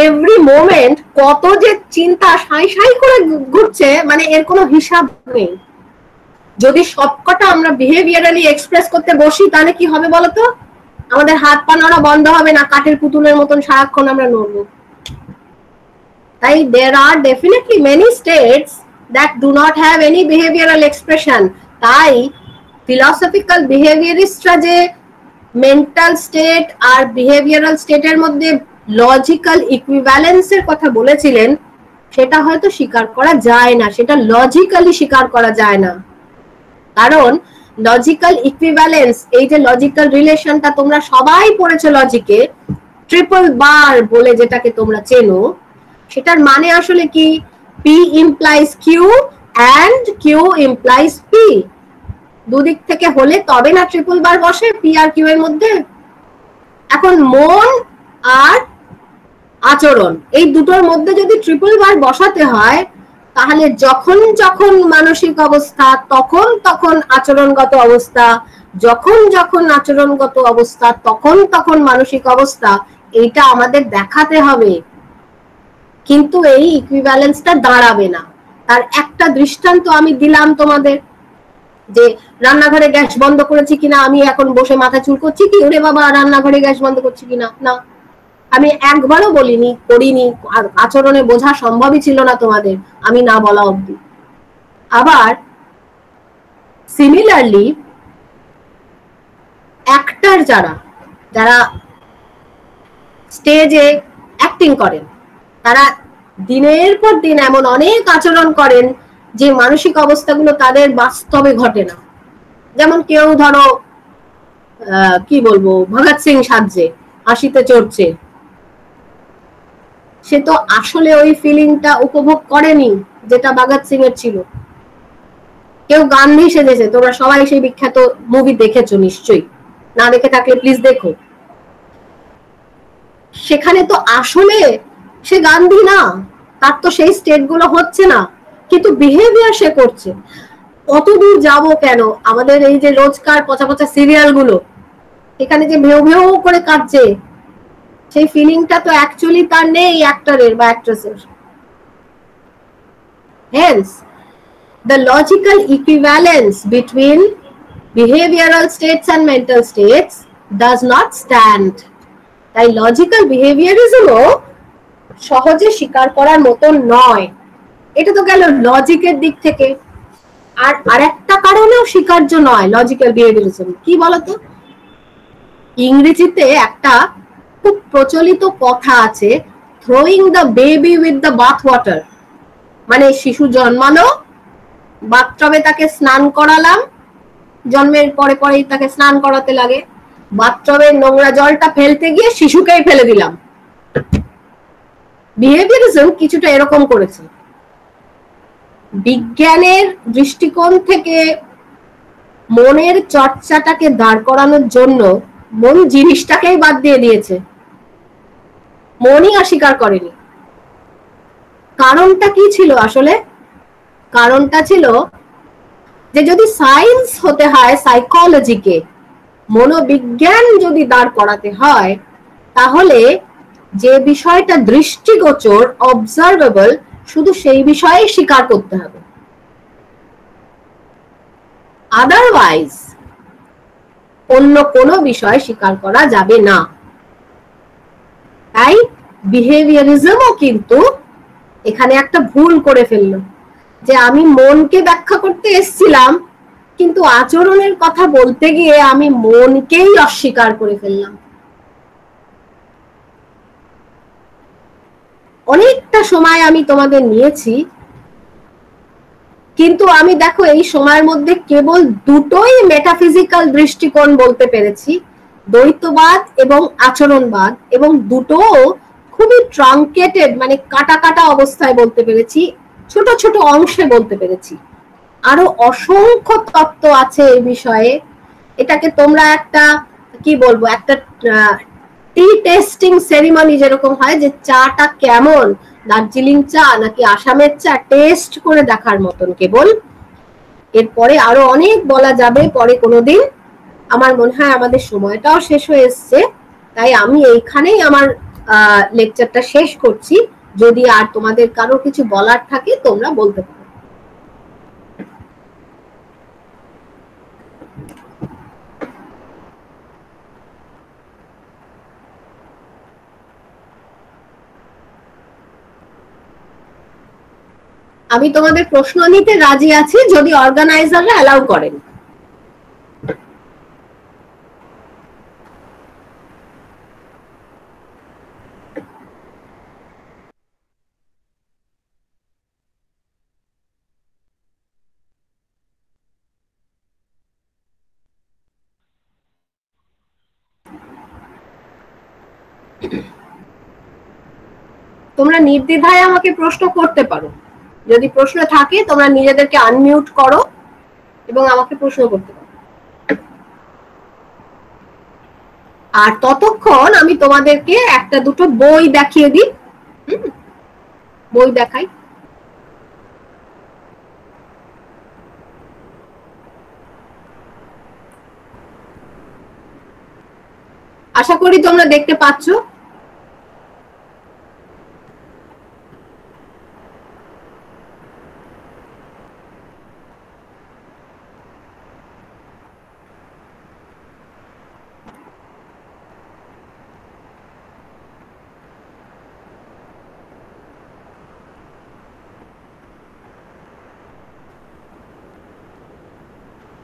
এভরি মোমেন্ট কত যে চিন্তা সাই সাই করে ঘুরছে, মানে এর কোনো হিসাব নেই। যদি সবকটা আমরা বিহেভিয়ারালি এক্সপ্রেস করতে বসি তাহলে কি হবে বলতো? আমাদের হাত পা নড়া বন্ধ হবে না, কাঠের পুতুলের মতন সারাক্ষণ আমরা নড়বো। তাই there are definitely many states that do not have any behavioral expression. তাই philosophical behavioristরা যে মেন্টাল স্টেট আর বিহেভিয়ারাল স্টেটের মধ্যে লজিক্যাল ইকুইভ্যালেন্সের কথা বলেছিলেন, সেটা হয়তো স্বীকার করা যায় না, সেটা লজিক্যালি স্বীকার করা যায় না। কারণ লজিক্যাল ইকুইভ্যালেন্স, এই যে লজিক্যাল রিলেশনটা তোমরা সবাই পড়েছো লজিকে, ট্রিপল বার বলে যেটাকে তোমরা চেনো, সেটার মানে আসলে কি? P implies Q and Q implies P. দুদিক থেকে হলে তবে না ট্রিপল বার বসে পি আর কিউ এর মধ্যে। এখন মন আর আচরণ, এই দুটোর মধ্যে যদি ট্রিপল বার বসাতে হয়, তাহলে যখন যখন মানসিক অবস্থা তখন তখন আচরণগত অবস্থা, যখন যখন আচরণগত অবস্থা তখন তখন মানসিক অবস্থা, এইটা আমাদের দেখাতে হবে। কিন্তু এই ইকুইভ্যালেন্সটা দাঁড়াবে না। তার একটা দৃষ্টান্ত আমি দিলাম তোমাদের, যে রান্নাঘরে গ্যাস বন্ধ করেছি কিনা আমি এখন বসে মাথা চুলকোচ্ছি কি ওরে বাবা রান্নাঘরে গ্যাস বন্ধ করছি কিনা, না, আমি একবারও বলিনি, করিনি, আর আচরণে বোঝা সম্ভবই ছিল না তোমাদের আমি না বলা অবধি। আবার সিমিলারলি অ্যাক্টর যারা যারা স্টেজে অ্যাক্টিং করেন, তারা দিনের পর দিন এমন অনেক আচরণ করেন যে মানসিক অবস্থাগুলো তাদের বাস্তবে ঘটে না। যেমন কেউ ধরো কি বলবো, ভগৎ সিং সাজছে, হাসিতে চড়ছে, সে তো আসলে ওই ফিলিংটা উপভোগ করেনি যেটা ভগৎ সিং এর ছিল। কেউ গান্ধী সেজেছে, তোমরা সবাই সেই বিখ্যাত মুভি দেখেছো নিশ্চয়ই, না দেখে থাকলে প্লিজ দেখো। সেখানে তো আসলে সে গান্ধী না, তার তো সেই স্টেট গুলো হচ্ছে না, কিন্তু বিহেভিয়ার সে করছে। কতদূর যাব কেন, আমাদের এই যে রোজকার পচা পচা সিরিয়াল গুলো, এখানে যে ভেউ ভেউ করে কাটছে, সেই ফিলিংটা তো অ্যাকচুয়ালি তার নেই অ্যাক্টরের বা অ্যাক্ট্রেসের। Hence, the logical equivalence between behavioral states and mental states does not stand. তাই লজিক্যাল বিহেভিয়ারিজমও সহজে স্বীকার করার মতো নয়। এটা তো গেল লজিকের দিক থেকে। আর আরেকটা কারণেও স্বীকার্য নয় লজিক্যাল বিহেভিয়ারিজম, কি বলতো? ইংরেজিতে একটা খুব প্রচলিত কথা আছে, throwing the baby with the bath water. মানে শিশু জন্মালো, বাথটবে তাকে স্নান করালাম, জন্মের পরে পরেই তাকে স্নান করাতে লাগে, বাথটবের নোংরা জলটা ফেলতে গিয়ে শিশুকেই ফেলে দিলাম। বিহেভিয়ারিজম কিছুটা এরকম করেছে। বিজ্ঞানের দৃষ্টিকোণ থেকে মনের চর্চাটাকে দাঁড় করানোর জন্য মন জিনিসটাকেই বাদ দিয়ে দিয়েছে, মনই অস্বীকার করেনি। কারণটা কি ছিল আসলে? কারণটা ছিল যে যদি সায়েন্স হতে হয়, সাইকোলজিকে, মনোবিজ্ঞান যদি দাঁড় করাতে হয়, তাহলে যে বিষয়টা দৃষ্টিগোচর, অবজারভেবল, শুধু সেই বিষয়ে স্বীকার করতে হবে। আদারওয়াইজ অন্য কোনো বিষয় স্বীকার করা যাবে না। তাই বিহেভিয়ারিজমও কিন্তু এখানে একটা ভুল করে ফেললো, যে আমি মনকে ব্যাখ্যা করতে এসেছিলাম, কিন্তু আচরণের কথা বলতে গিয়ে আমি মনকেই অস্বীকার করে ফেললাম। অনেকটা সময় আমি তোমাদের নিয়েছি, কিন্তু আমি দেখো এই সময়ের মধ্যে কেবল দুটোই মেটাফিজিক্যাল দৃষ্টিকোণ বলতে পেরেছি, দ্বৈতবাদ এবং আচরণবাদ, এবং দুটো খুবই ট্রাঙ্কেটেড, মানে কাটা কাটা অবস্থায় বলতে পেরেছি, ছোট ছোট অংশে বলতে পেরেছি। আরো অসংখ্য তত্ত্ব আছে এই বিষয়ে। এটাকে তোমরা একটা কি বলবো, একটা টি টেস্টিং সেরিমনি যেরকম হয়, যে চাটা কেমন, দার্জিলিং চা নাকি আসামের চা, টেস্ট করে দেখার মতন কেবল। এরপরে আরো অনেক বলা যাবে পরে কোনোদিন। আমার মনে হয় আমাদের সময়টাও শেষ হয়ে এসছে, তাই আমি এইখানেই আমার লেকচারটা শেষ করছি। যদি আর তোমাদের কারো কিছু বলার থাকে তোমরা বলতে পারো। আমি তোমাদের প্রশ্ন নিতে রাজি আছি, যদি অর্গানাইজাররা অ্যালাউ করেন। তোমরা নির্দ্বিধায় আমাকে প্রশ্ন করতে পারো। যদি প্রশ্ন থাকে তোমরা নিজেদেরকে আনমিউট করো এবং আমাকে প্রশ্ন করতে পারো। আর ততক্ষণ আমি তোমাদেরকে একটা দুটো বই দেখিয়ে দিই। বই দেখাই। আশা করি তোমরা দেখতে পাচ্ছ।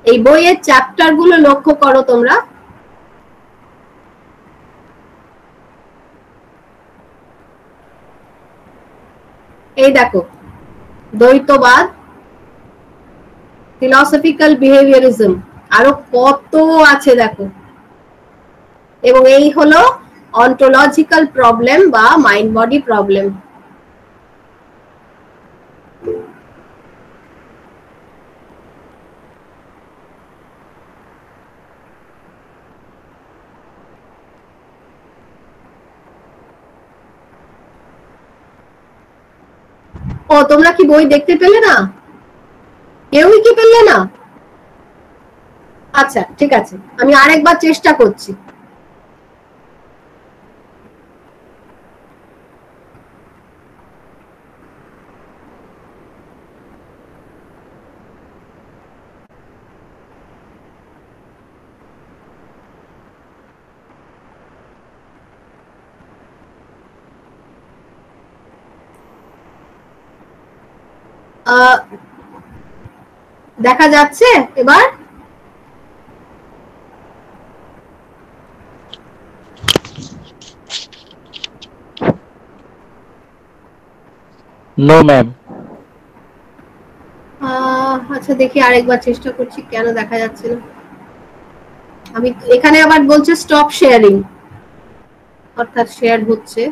এই বইয়ের চ্যাপ্টার গুলো লক্ষ্য করো তোমরা। এই দেখো, দ্বৈতবাদ, ফিলসফিক্যাল বিহেভিয়ারিজম, আরো কত আছে দেখো। এবং এই হলো অন্টোলজিক্যাল প্রবলেম বা মাইন্ড বডি প্রবলেম। ও, তোমরা কি বই দেখতে পেলে না? কেউই কি পেলে না? আচ্ছা ঠিক আছে, আমি আরেকবার চেষ্টা করছি। দেখা যাচ্ছে এবার? No ma'am. আচ্ছা দেখি আরেকবার চেষ্টা করছি, কেন দেখা যাচ্ছে না। আমি এখানে আবার বলছে স্টপ শেয়ারিং, অর্থাৎ শেয়ার হচ্ছে।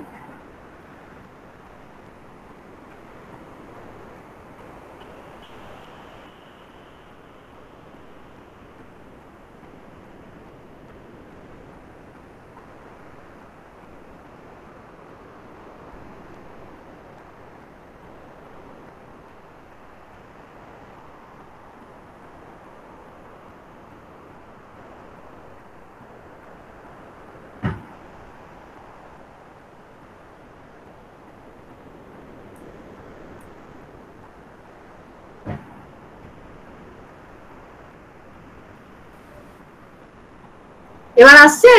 এবার আসছে?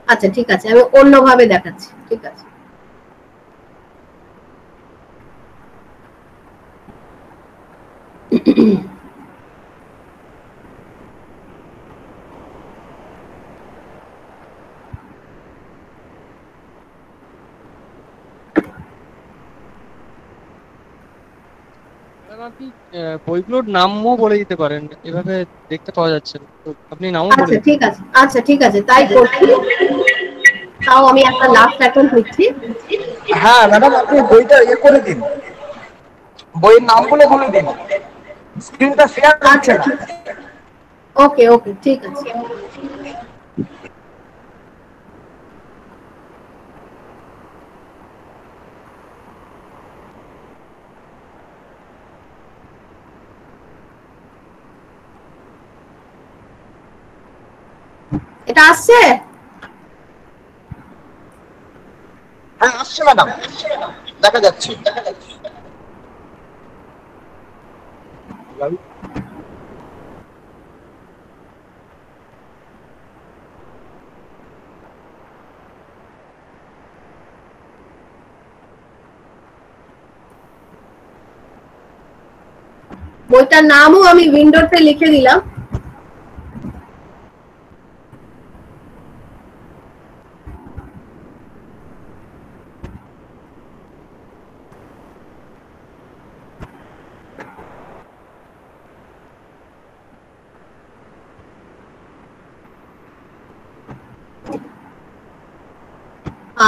আচ্ছা ঠিক আছে, আমি অন্যভাবে দেখাচ্ছি, ঠিক আছে। আপনি বইগুলোর নামও বলে দিতে পারেন, এভাবে দেখতে পাওয়া যাচ্ছে না, তো আপনি নামও বলে আচ্ছা দিন। ঠিক আছে, আচ্ছা ঠিক আছে, তাই করছি। তাও আমি একটা লাস্ট অ্যাটেম্প্ট নিচ্ছি। হ্যাঁ ম্যাডাম, আপনি বইটা করে দিন, বইয়ের নামগুলো বলে দিন, স্ক্রিনটা শেয়ার হচ্ছে আচ্ছা না। ঠিক, ওকে ওকে ঠিক আছে। এটা আসছে? হ্যাঁ আসছে ম্যাডাম, দেখা যাচ্ছে। বইটার নামও আমি উইন্ডোতে লিখে দিলাম।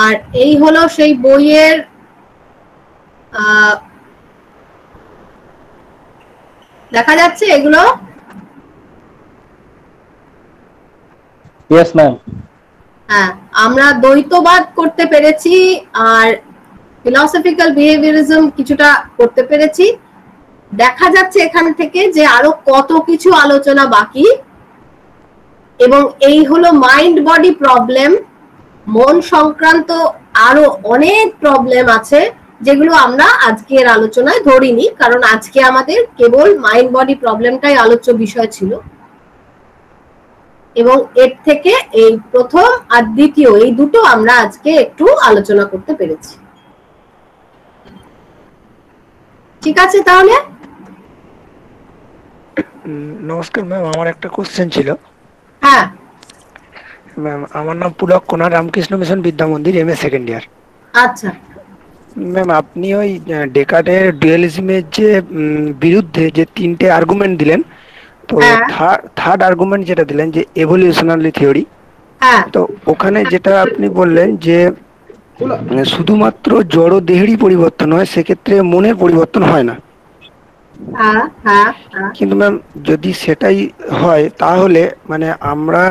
আর এই হলো সেই বইয়ের দেখা যাচ্ছে এগুলো? Yes ma'am. হ্যাঁ, আমরা দ্বৈতবাদ করতে পেরেছি, আর ফিলসফিক্যাল বিহেভিয়ারিজম কিছুটা করতে পেরেছি। দেখা যাচ্ছে এখান থেকে যে আরো কত কিছু আলোচনা বাকি, এবং এই হলো মাইন্ড বডি প্রবলেম। মন সংক্রান্ত আরো অনেক প্রবলেম আছে যেগুলো আমরা আজকের আলোচনায় ধরিনি, কারণ আজকে আমাদের কেবল মাইন্ড বডি প্রবলেমটাই আলোচ্য বিষয় ছিল। এবং এর থেকে এই প্রথম আর দ্বিতীয় এই দুটো আমরা আজকে একটু আলোচনা করতে পেরেছি। ঠিক আছে তাহলে। নমস্কার ম্যাম, আমার একটা কোশ্চেন ছিল। হ্যাঁ ম্যাম, আমার নাম পুলক কুমার, রামকৃষ্ণ মিশন বিদ্যা মন্দির, এমএ সেকেন্ড ইয়ার। আচ্ছা। ম্যাম, আপনি ওই ডেকার্টের ডুয়ালিজমের যে বিরুদ্ধে যে তিনটে আর্গুমেন্ট দিলেন, তো হ্যাঁ থার্ড আর্গুমেন্ট যেটা দিলেন যে এভলিউশনারি থিওরি, হ্যাঁ তো ওখানে যেটা আপনি বললেন যে শুধুমাত্র জড় দেহেরই পরিবর্তন হয়, সেক্ষেত্রে মনের পরিবর্তন হয় না। হ্যাঁ হ্যাঁ হ্যাঁ কিন্তু ম্যাম, যদি সেটাই হয় তাহলে মানে আমরা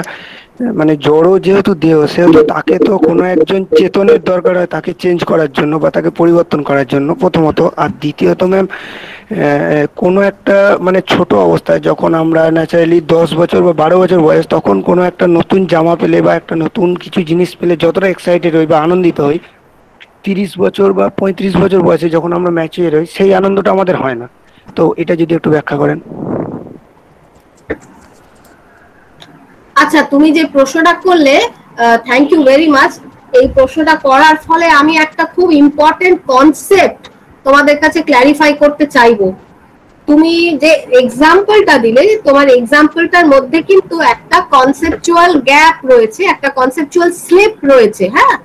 মানে জড় যেহেতু দেহ, সেহেতু তাকে তো কোনো একজন চেতনের দরকার হয় তাকে চেঞ্জ করার জন্য বা তাকে পরিবর্তন করার জন্য, প্রথমত। আর দ্বিতীয়ত ম্যাম, কোনো একটা মানে ছোট অবস্থায় যখন আমরা ন্যাচারালি 10 বছর বা 12 বছর বয়স, তখন কোনো একটা নতুন জামা পেলে বা একটা নতুন কিছু জিনিস পেলে যতটা এক্সাইটেড হই বা আনন্দিত হই, 30 বছর বা 35 বছর বয়সে যখন আমরা ম্যাচিওর হই, সেই আনন্দটা আমাদের হয় না। তো এটা যদি একটু ব্যাখ্যা করেন। আচ্ছা, তুমি যে প্রশ্নটা করলে, থ্যাংক ইউ ভেরি মাচ। এই প্রশ্নটা করার ফলে আমি একটা খুব ইম্পর্টেন্ট কনসেপ্ট তোমাদের কাছে ক্ল্যারিফাই করতে চাইবো। তুমি যে এক্সাম্পলটা দিলে, তোমার এক্সাম্পলটার মধ্যে কিন্তু একটা কনসেপচুয়াল গ্যাপ রয়েছে, একটা কনসেপচুয়াল স্লিপ রয়েছে। হ্যাঁ,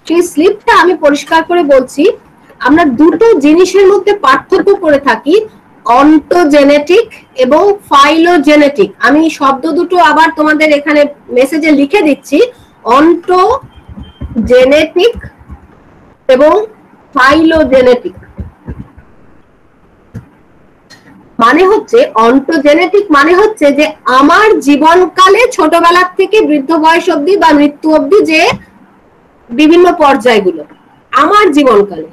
সেই স্লিপটা আমি পরিষ্কার করে বলছি। আমরা দুটো জিনিসের মধ্যে পার্থক্য করে থাকি, অন্টোজেনেটিক এবং ফাইলোজেনেটিক। আমি শব্দ দুটো আবার তোমাদের এখানে মেসেজে লিখে দিচ্ছি, অন্টোজেনেটিক এবং ফাইলোজেনেটিক। মানে হচ্ছে অন্টোজেনেটিক মানে হচ্ছে যে আমার জীবনকালে ছোটবেলা থেকে বৃদ্ধ বয়স অবধি বা মৃত্যু অবধি যে বিভিন্ন পর্যায়গুলো আমার জীবনকালে,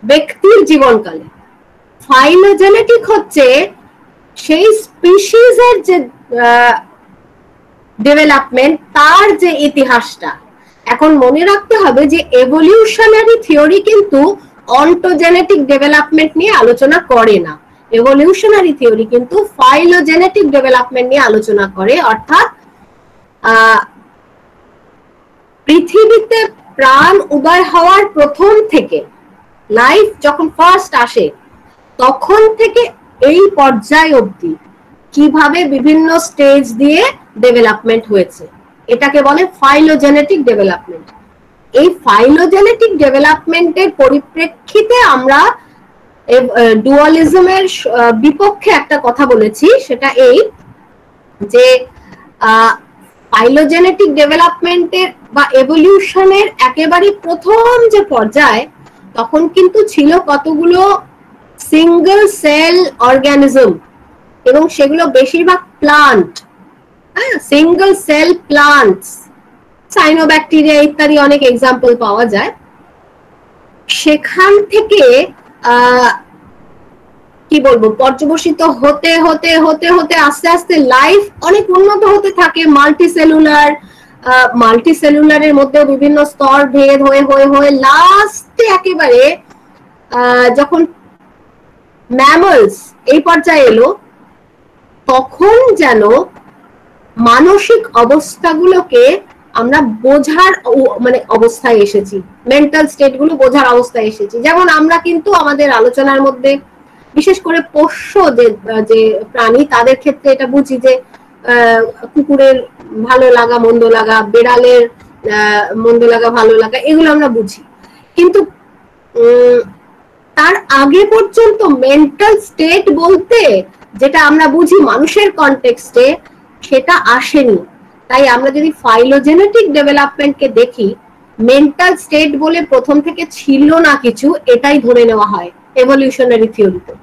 ব্যক্তির জীবনকালে। ফাইলোজেনেটিক হচ্ছে সেই স্পিসিসের যে ডেভেলপমেন্ট, তার যে ইতিহাসটা। এখন মনে রাখতে হবে যে এভলিউশনারি থিওরি কিন্তু অন্টোজেনেটিক ডেভেলপমেন্ট নিয়ে আলোচনা করে না, এভলিউশনারি থিওরি কিন্তু ফাইলোজেনেটিক ডেভেলপমেন্ট নিয়ে আলোচনা করে। অর্থাৎ পৃথিবীতে প্রাণ উদয় হওয়ার প্রথম থেকে, লাইফ যখন ফার্স্ট আসে তখন থেকে এই পর্যায় অবধি কিভাবে বিভিন্ন স্টেজ দিয়ে ডেভেলপমেন্ট হয়েছে, এটাকে বলে ফাইলোজেনেটিক ডেভেলপমেন্ট। এই ফাইলোজেনেটিক ডেভেলপমেন্টের পরিপ্রেক্ষিতে আমরা ডুয়ালিজমের বিপক্ষে একটা কথা বলেছি, সেটা এই যে ফাইলোজেনেটিক ডেভেলপমেন্টের বা এভলিউশনের একেবারে প্রথম যে পর্যায়, তখন কিন্তু ছিল কতগুলো সিঙ্গেল সেল অর্গানিজম, এবং সেগুলো বেশিরভাগ প্লান্ট। হ্যাঁ, সিঙ্গেল সেল প্লান্টস, সাইনোব্যাকটেরিয়া ইত্যাদি অনেক এক্সাম্পল পাওয়া যায়। সেখান থেকে কি বলবো, পর্যবসিত হতে হতে হতে হতে আস্তে আস্তে লাইফ অনেক উন্নত হতে থাকে। মাল্টিসেলুলারের মধ্যে বিভিন্ন স্তর ভেদ হয়ে হয়ে হয়ে লাস্টে একেবারে যখন ম্যামলস এই পর্যায়ে এলো, তখন যেন মানসিক অবস্থাগুলোকে আমরা বোঝার মানে অবস্থায় এসেছি, মেন্টাল স্টেট গুলো বোঝার অবস্থায় এসেছি। যেমন আমরা কিন্তু আমাদের আলোচনার মধ্যে বিশেষ করে পোষ্য যে প্রাণী, তাদের ক্ষেত্রে এটা বুঝি যে কুকুরের ভালো লাগা মন্দ লাগা, বেড়ালের মন্দ লাগা ভালো লাগা, এগুলো আমরা বুঝি। কিন্তু তার আগে পর্যন্ত মেন্টাল স্টেট বলতে যেটা আমরা বুঝি মানুষের কনটেক্সটে, সেটা আসেনি। তাই আমরা যদি ফাইলোজেনেটিক ডেভেলপমেন্টকে দেখি, মেন্টাল স্টেট বলে প্রথম থেকে ছিল না কিছু, এটাই ধরে নেওয়া হয় এভলিউশনারি থিওরিতে।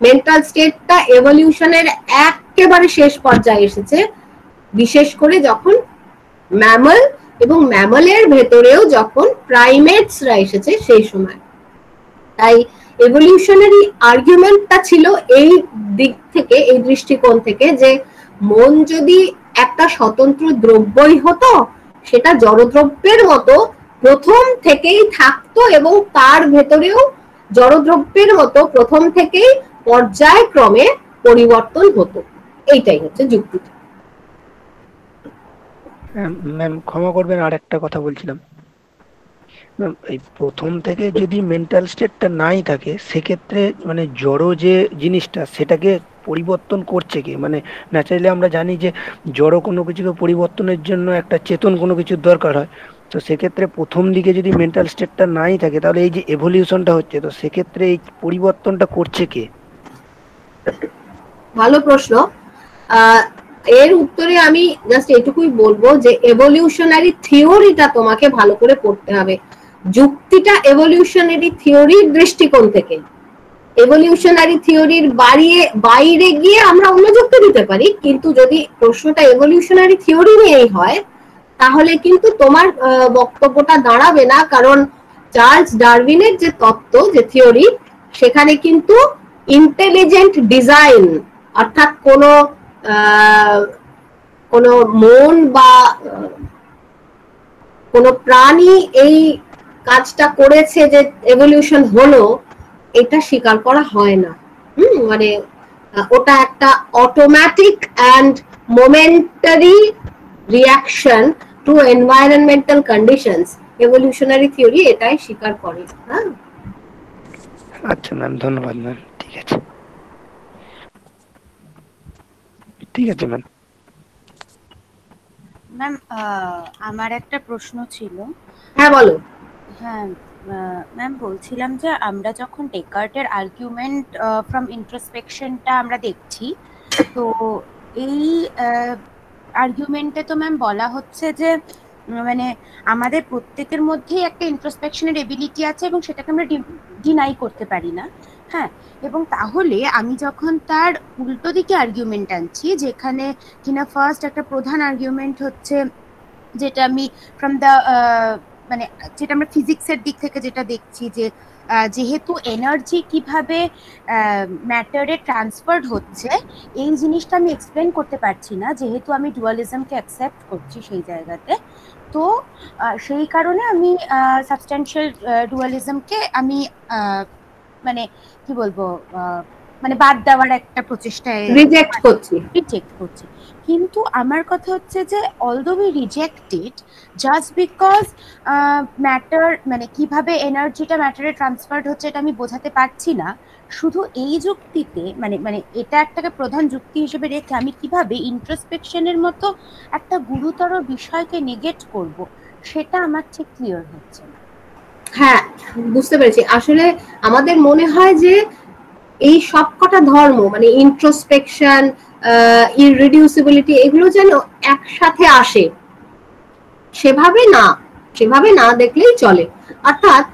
মেন্টাল স্টেটটা এভলিউশনের একেবারে শেষ পর্যায়ে এসেছে, বিশেষ করে যখন ম্যামল এবং ম্যামলের ভেতরেও যখন প্রাইমেটসরা এসেছে সেই সময়। তাই এভলিউশনারি আর্গুমেন্টটা ছিল এই দিক থেকে, এই দৃষ্টিকোণ থেকে, যে মন যদি একটা স্বতন্ত্র দ্রব্যই হতো, সেটা জড়দ্রব্যের মতো প্রথম থেকেই থাকতো এবং তার ভেতরেও জড়দ্রব্যের মতো প্রথম থেকেই পর্যায়ক্রমে পরিবর্তন হতো। এইটাই হচ্ছে যুক্তি। ম্যাম ক্ষমা করবেন, আর একটা কথা বলছিলাম। এই প্রথম থেকে যদি মেন্টাল স্টেটটা নাই থাকে, সেক্ষেত্রে মানে জড় যে জিনিসটা সেটাকে পরিবর্তন করছে কি? মানে ন্যাচারালি আমরা জানি যে জড় কোনো কিছুকে পরিবর্তনের জন্য একটা চেতন কোনো কিছুর দরকার হয়। তো সেক্ষেত্রে প্রথম দিকে যদি মেন্টাল স্টেটটা নাই থাকে, তাহলে এই যে এভলিউশনটা হচ্ছে, তো সেক্ষেত্রে এই পরিবর্তনটা করছে কে? ভালো প্রশ্ন। এর উত্তরে আমি জাস্ট এটুকুই বলবো যে এভলিউশনারি থিওরিটা তোমাকে ভালো করে পড়তে হবে। যুক্তিটা এভলিউশনারি থিওরির দৃষ্টিকোণ থেকে, এভলিউশনারি থিওরির বাইরে গিয়ে আমরা অন্য যুক্তি দিতে পারি, কিন্তু যদি প্রশ্নটা এভলিউশনারি থিওরি নিয়েই হয়, তাহলে কিন্তু তোমার বক্তব্যটা দাঁড়াবে না। কারণ চার্লস ডারউইনের যে তত্ত্ব, যে থিওরি, সেখানে কিন্তু ইন্টেলিজেন্ট ডিজাইন, অর্থাৎ কোন মন বা কোন প্রাণী এই কাজটা করেছে যে এভলিউশন হলো, এটা স্বীকার করা হয় না। মানে ওটা একটা automatic and momentary reaction, to environmental conditions evolutionary theory এটাই স্বীকার করে। হ্যাঁ, আচ্ছা ম্যাম, ধন্যবাদ ম্যাম। ঠিক আছে, ঠিক আছে ম্যাম। ম্যাম, আমার একটা প্রশ্ন ছিল। হ্যাঁ বলো। হ্যাঁ ম্যাম, বলছিলাম যে আমরা যখন ডেকার্টের আর্গুমেন্ট ফ্রম ইন্ট্রোস্পেকশনটা আমরা দেখছি, তো এই আর্গুমেন্টে তো ম্যাম বলা হচ্ছে যে মানে আমাদের প্রত্যেকের মধ্যেই একটা ইন্ট্রোস্পেকশনের এবিলিটি আছে এবং সেটাকে আমরা ডিনাই করতে পারি না। হ্যাঁ, এবং তাহলে আমি যখন তার উল্টো দিকে আর্গুমেন্ট আনছি, যেখানে কিনা ফার্স্ট একটা প্রধান আর্গুমেন্ট হচ্ছে, যেটা আমি ফ্রম দ্য মানে যেটা আমরা ফিজিক্সের দিক থেকে যেটা দেখছি, যে যেহেতু এনার্জি কিভাবে ম্যাটারে ট্রান্সফার্ড হচ্ছে, এই জিনিসটা আমি এক্সপ্লেন করতে পারছি না, যেহেতু আমি ডুয়ালিজমকে অ্যাকসেপ্ট করছি সেই জায়গাতে। তো সেই কারণে আমি সাবস্ট্যান্সিয়াল ডুয়ালিজমকে আমি মানে কি বলবো, মানে বাদ দেওয়ার একটা প্রচেষ্টায় রিজেক্ট করছি। কিন্তু আমার কথা হচ্ছে যে although we rejected just because matter, মানে কিভাবে এনার্জিটা ম্যাটারে ট্রান্সফার্ড হচ্ছে এটা আমি বোঝাতে পারছি না, শুধু এই যুক্তিতে মানে এটা একটাকে প্রধান যুক্তি হিসেবে রেখে আমি কিভাবে ইন্ট্রোস্পেকশনের মতো একটা গুরুতর বিষয়কে নেগেট করব, সেটা আমার ঠিক ক্লিয়ার হচ্ছে না। হ্যাঁ, বুঝতে পেরেছি। আসলে আমাদের মনে হয় যে এই সবকটা ধর্ম মানে ইন্ট্রোস্পেকশন, ইররিডিউসিবিলিটি, এগুলো যেন একসাথে আসে, সেভাবে না দেখলেই চলে। অর্থাৎ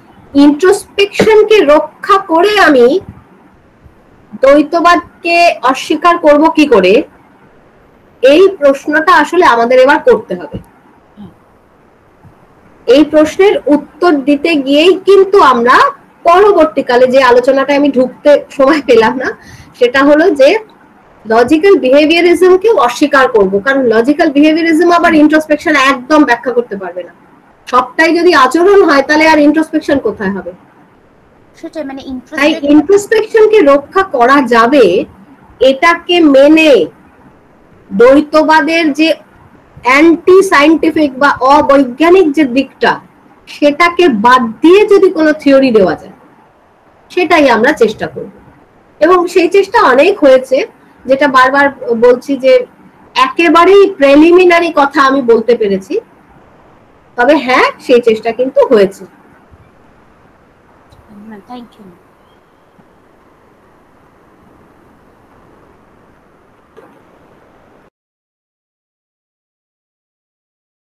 ইন্ট্রোস্পেকশনকে রক্ষা করে আমি দ্বৈতবাদকে অস্বীকার করব কি করে, এই প্রশ্নটা আসলে আমাদের এবার করতে হবে। এই প্রশ্নের উত্তর দিতে গিয়েই কিন্তু আমরা পরবর্তীকালে যে আলোচনাটা আমি ঢুকতে সময় পেলাম না, সেটা হলো যে লজিক্যাল বিহেভিয়ারিজমকে অস্বীকার করব, কারণ লজিক্যাল বিহেভিয়ারিজম আবার ইন্ট্রোস্পেকশন একদম ব্যাখ্যা করতে পারবে না। সবটাই যদি আচরণ হয় তাহলে আর ইন্ট্রোস্পেকশন কোথায় হবে? সেটাই, মানে তাই ইন্ট্রোস্পেকশনকে রক্ষা করা যাবে এটাকে মেনে দ্বৈতবাদের যে অ্যান্টি সায়েন্টিফিক বা অবৈজ্ঞানিক যে দিকটা, সেটাকে বাদ দিয়ে যদি কোনো থিওরি দেওয়া যায়, সেটাই আমরা চেষ্টা করব। এবং সেই চেষ্টা অনেক হয়েছে, যেটা বারবার বলছি যে একেবারেই প্রিলিমিনারি কথা আমি বলতে পেরেছি, তবে হ্যাঁ সেই চেষ্টা কিন্তু হয়েছে। Thank you.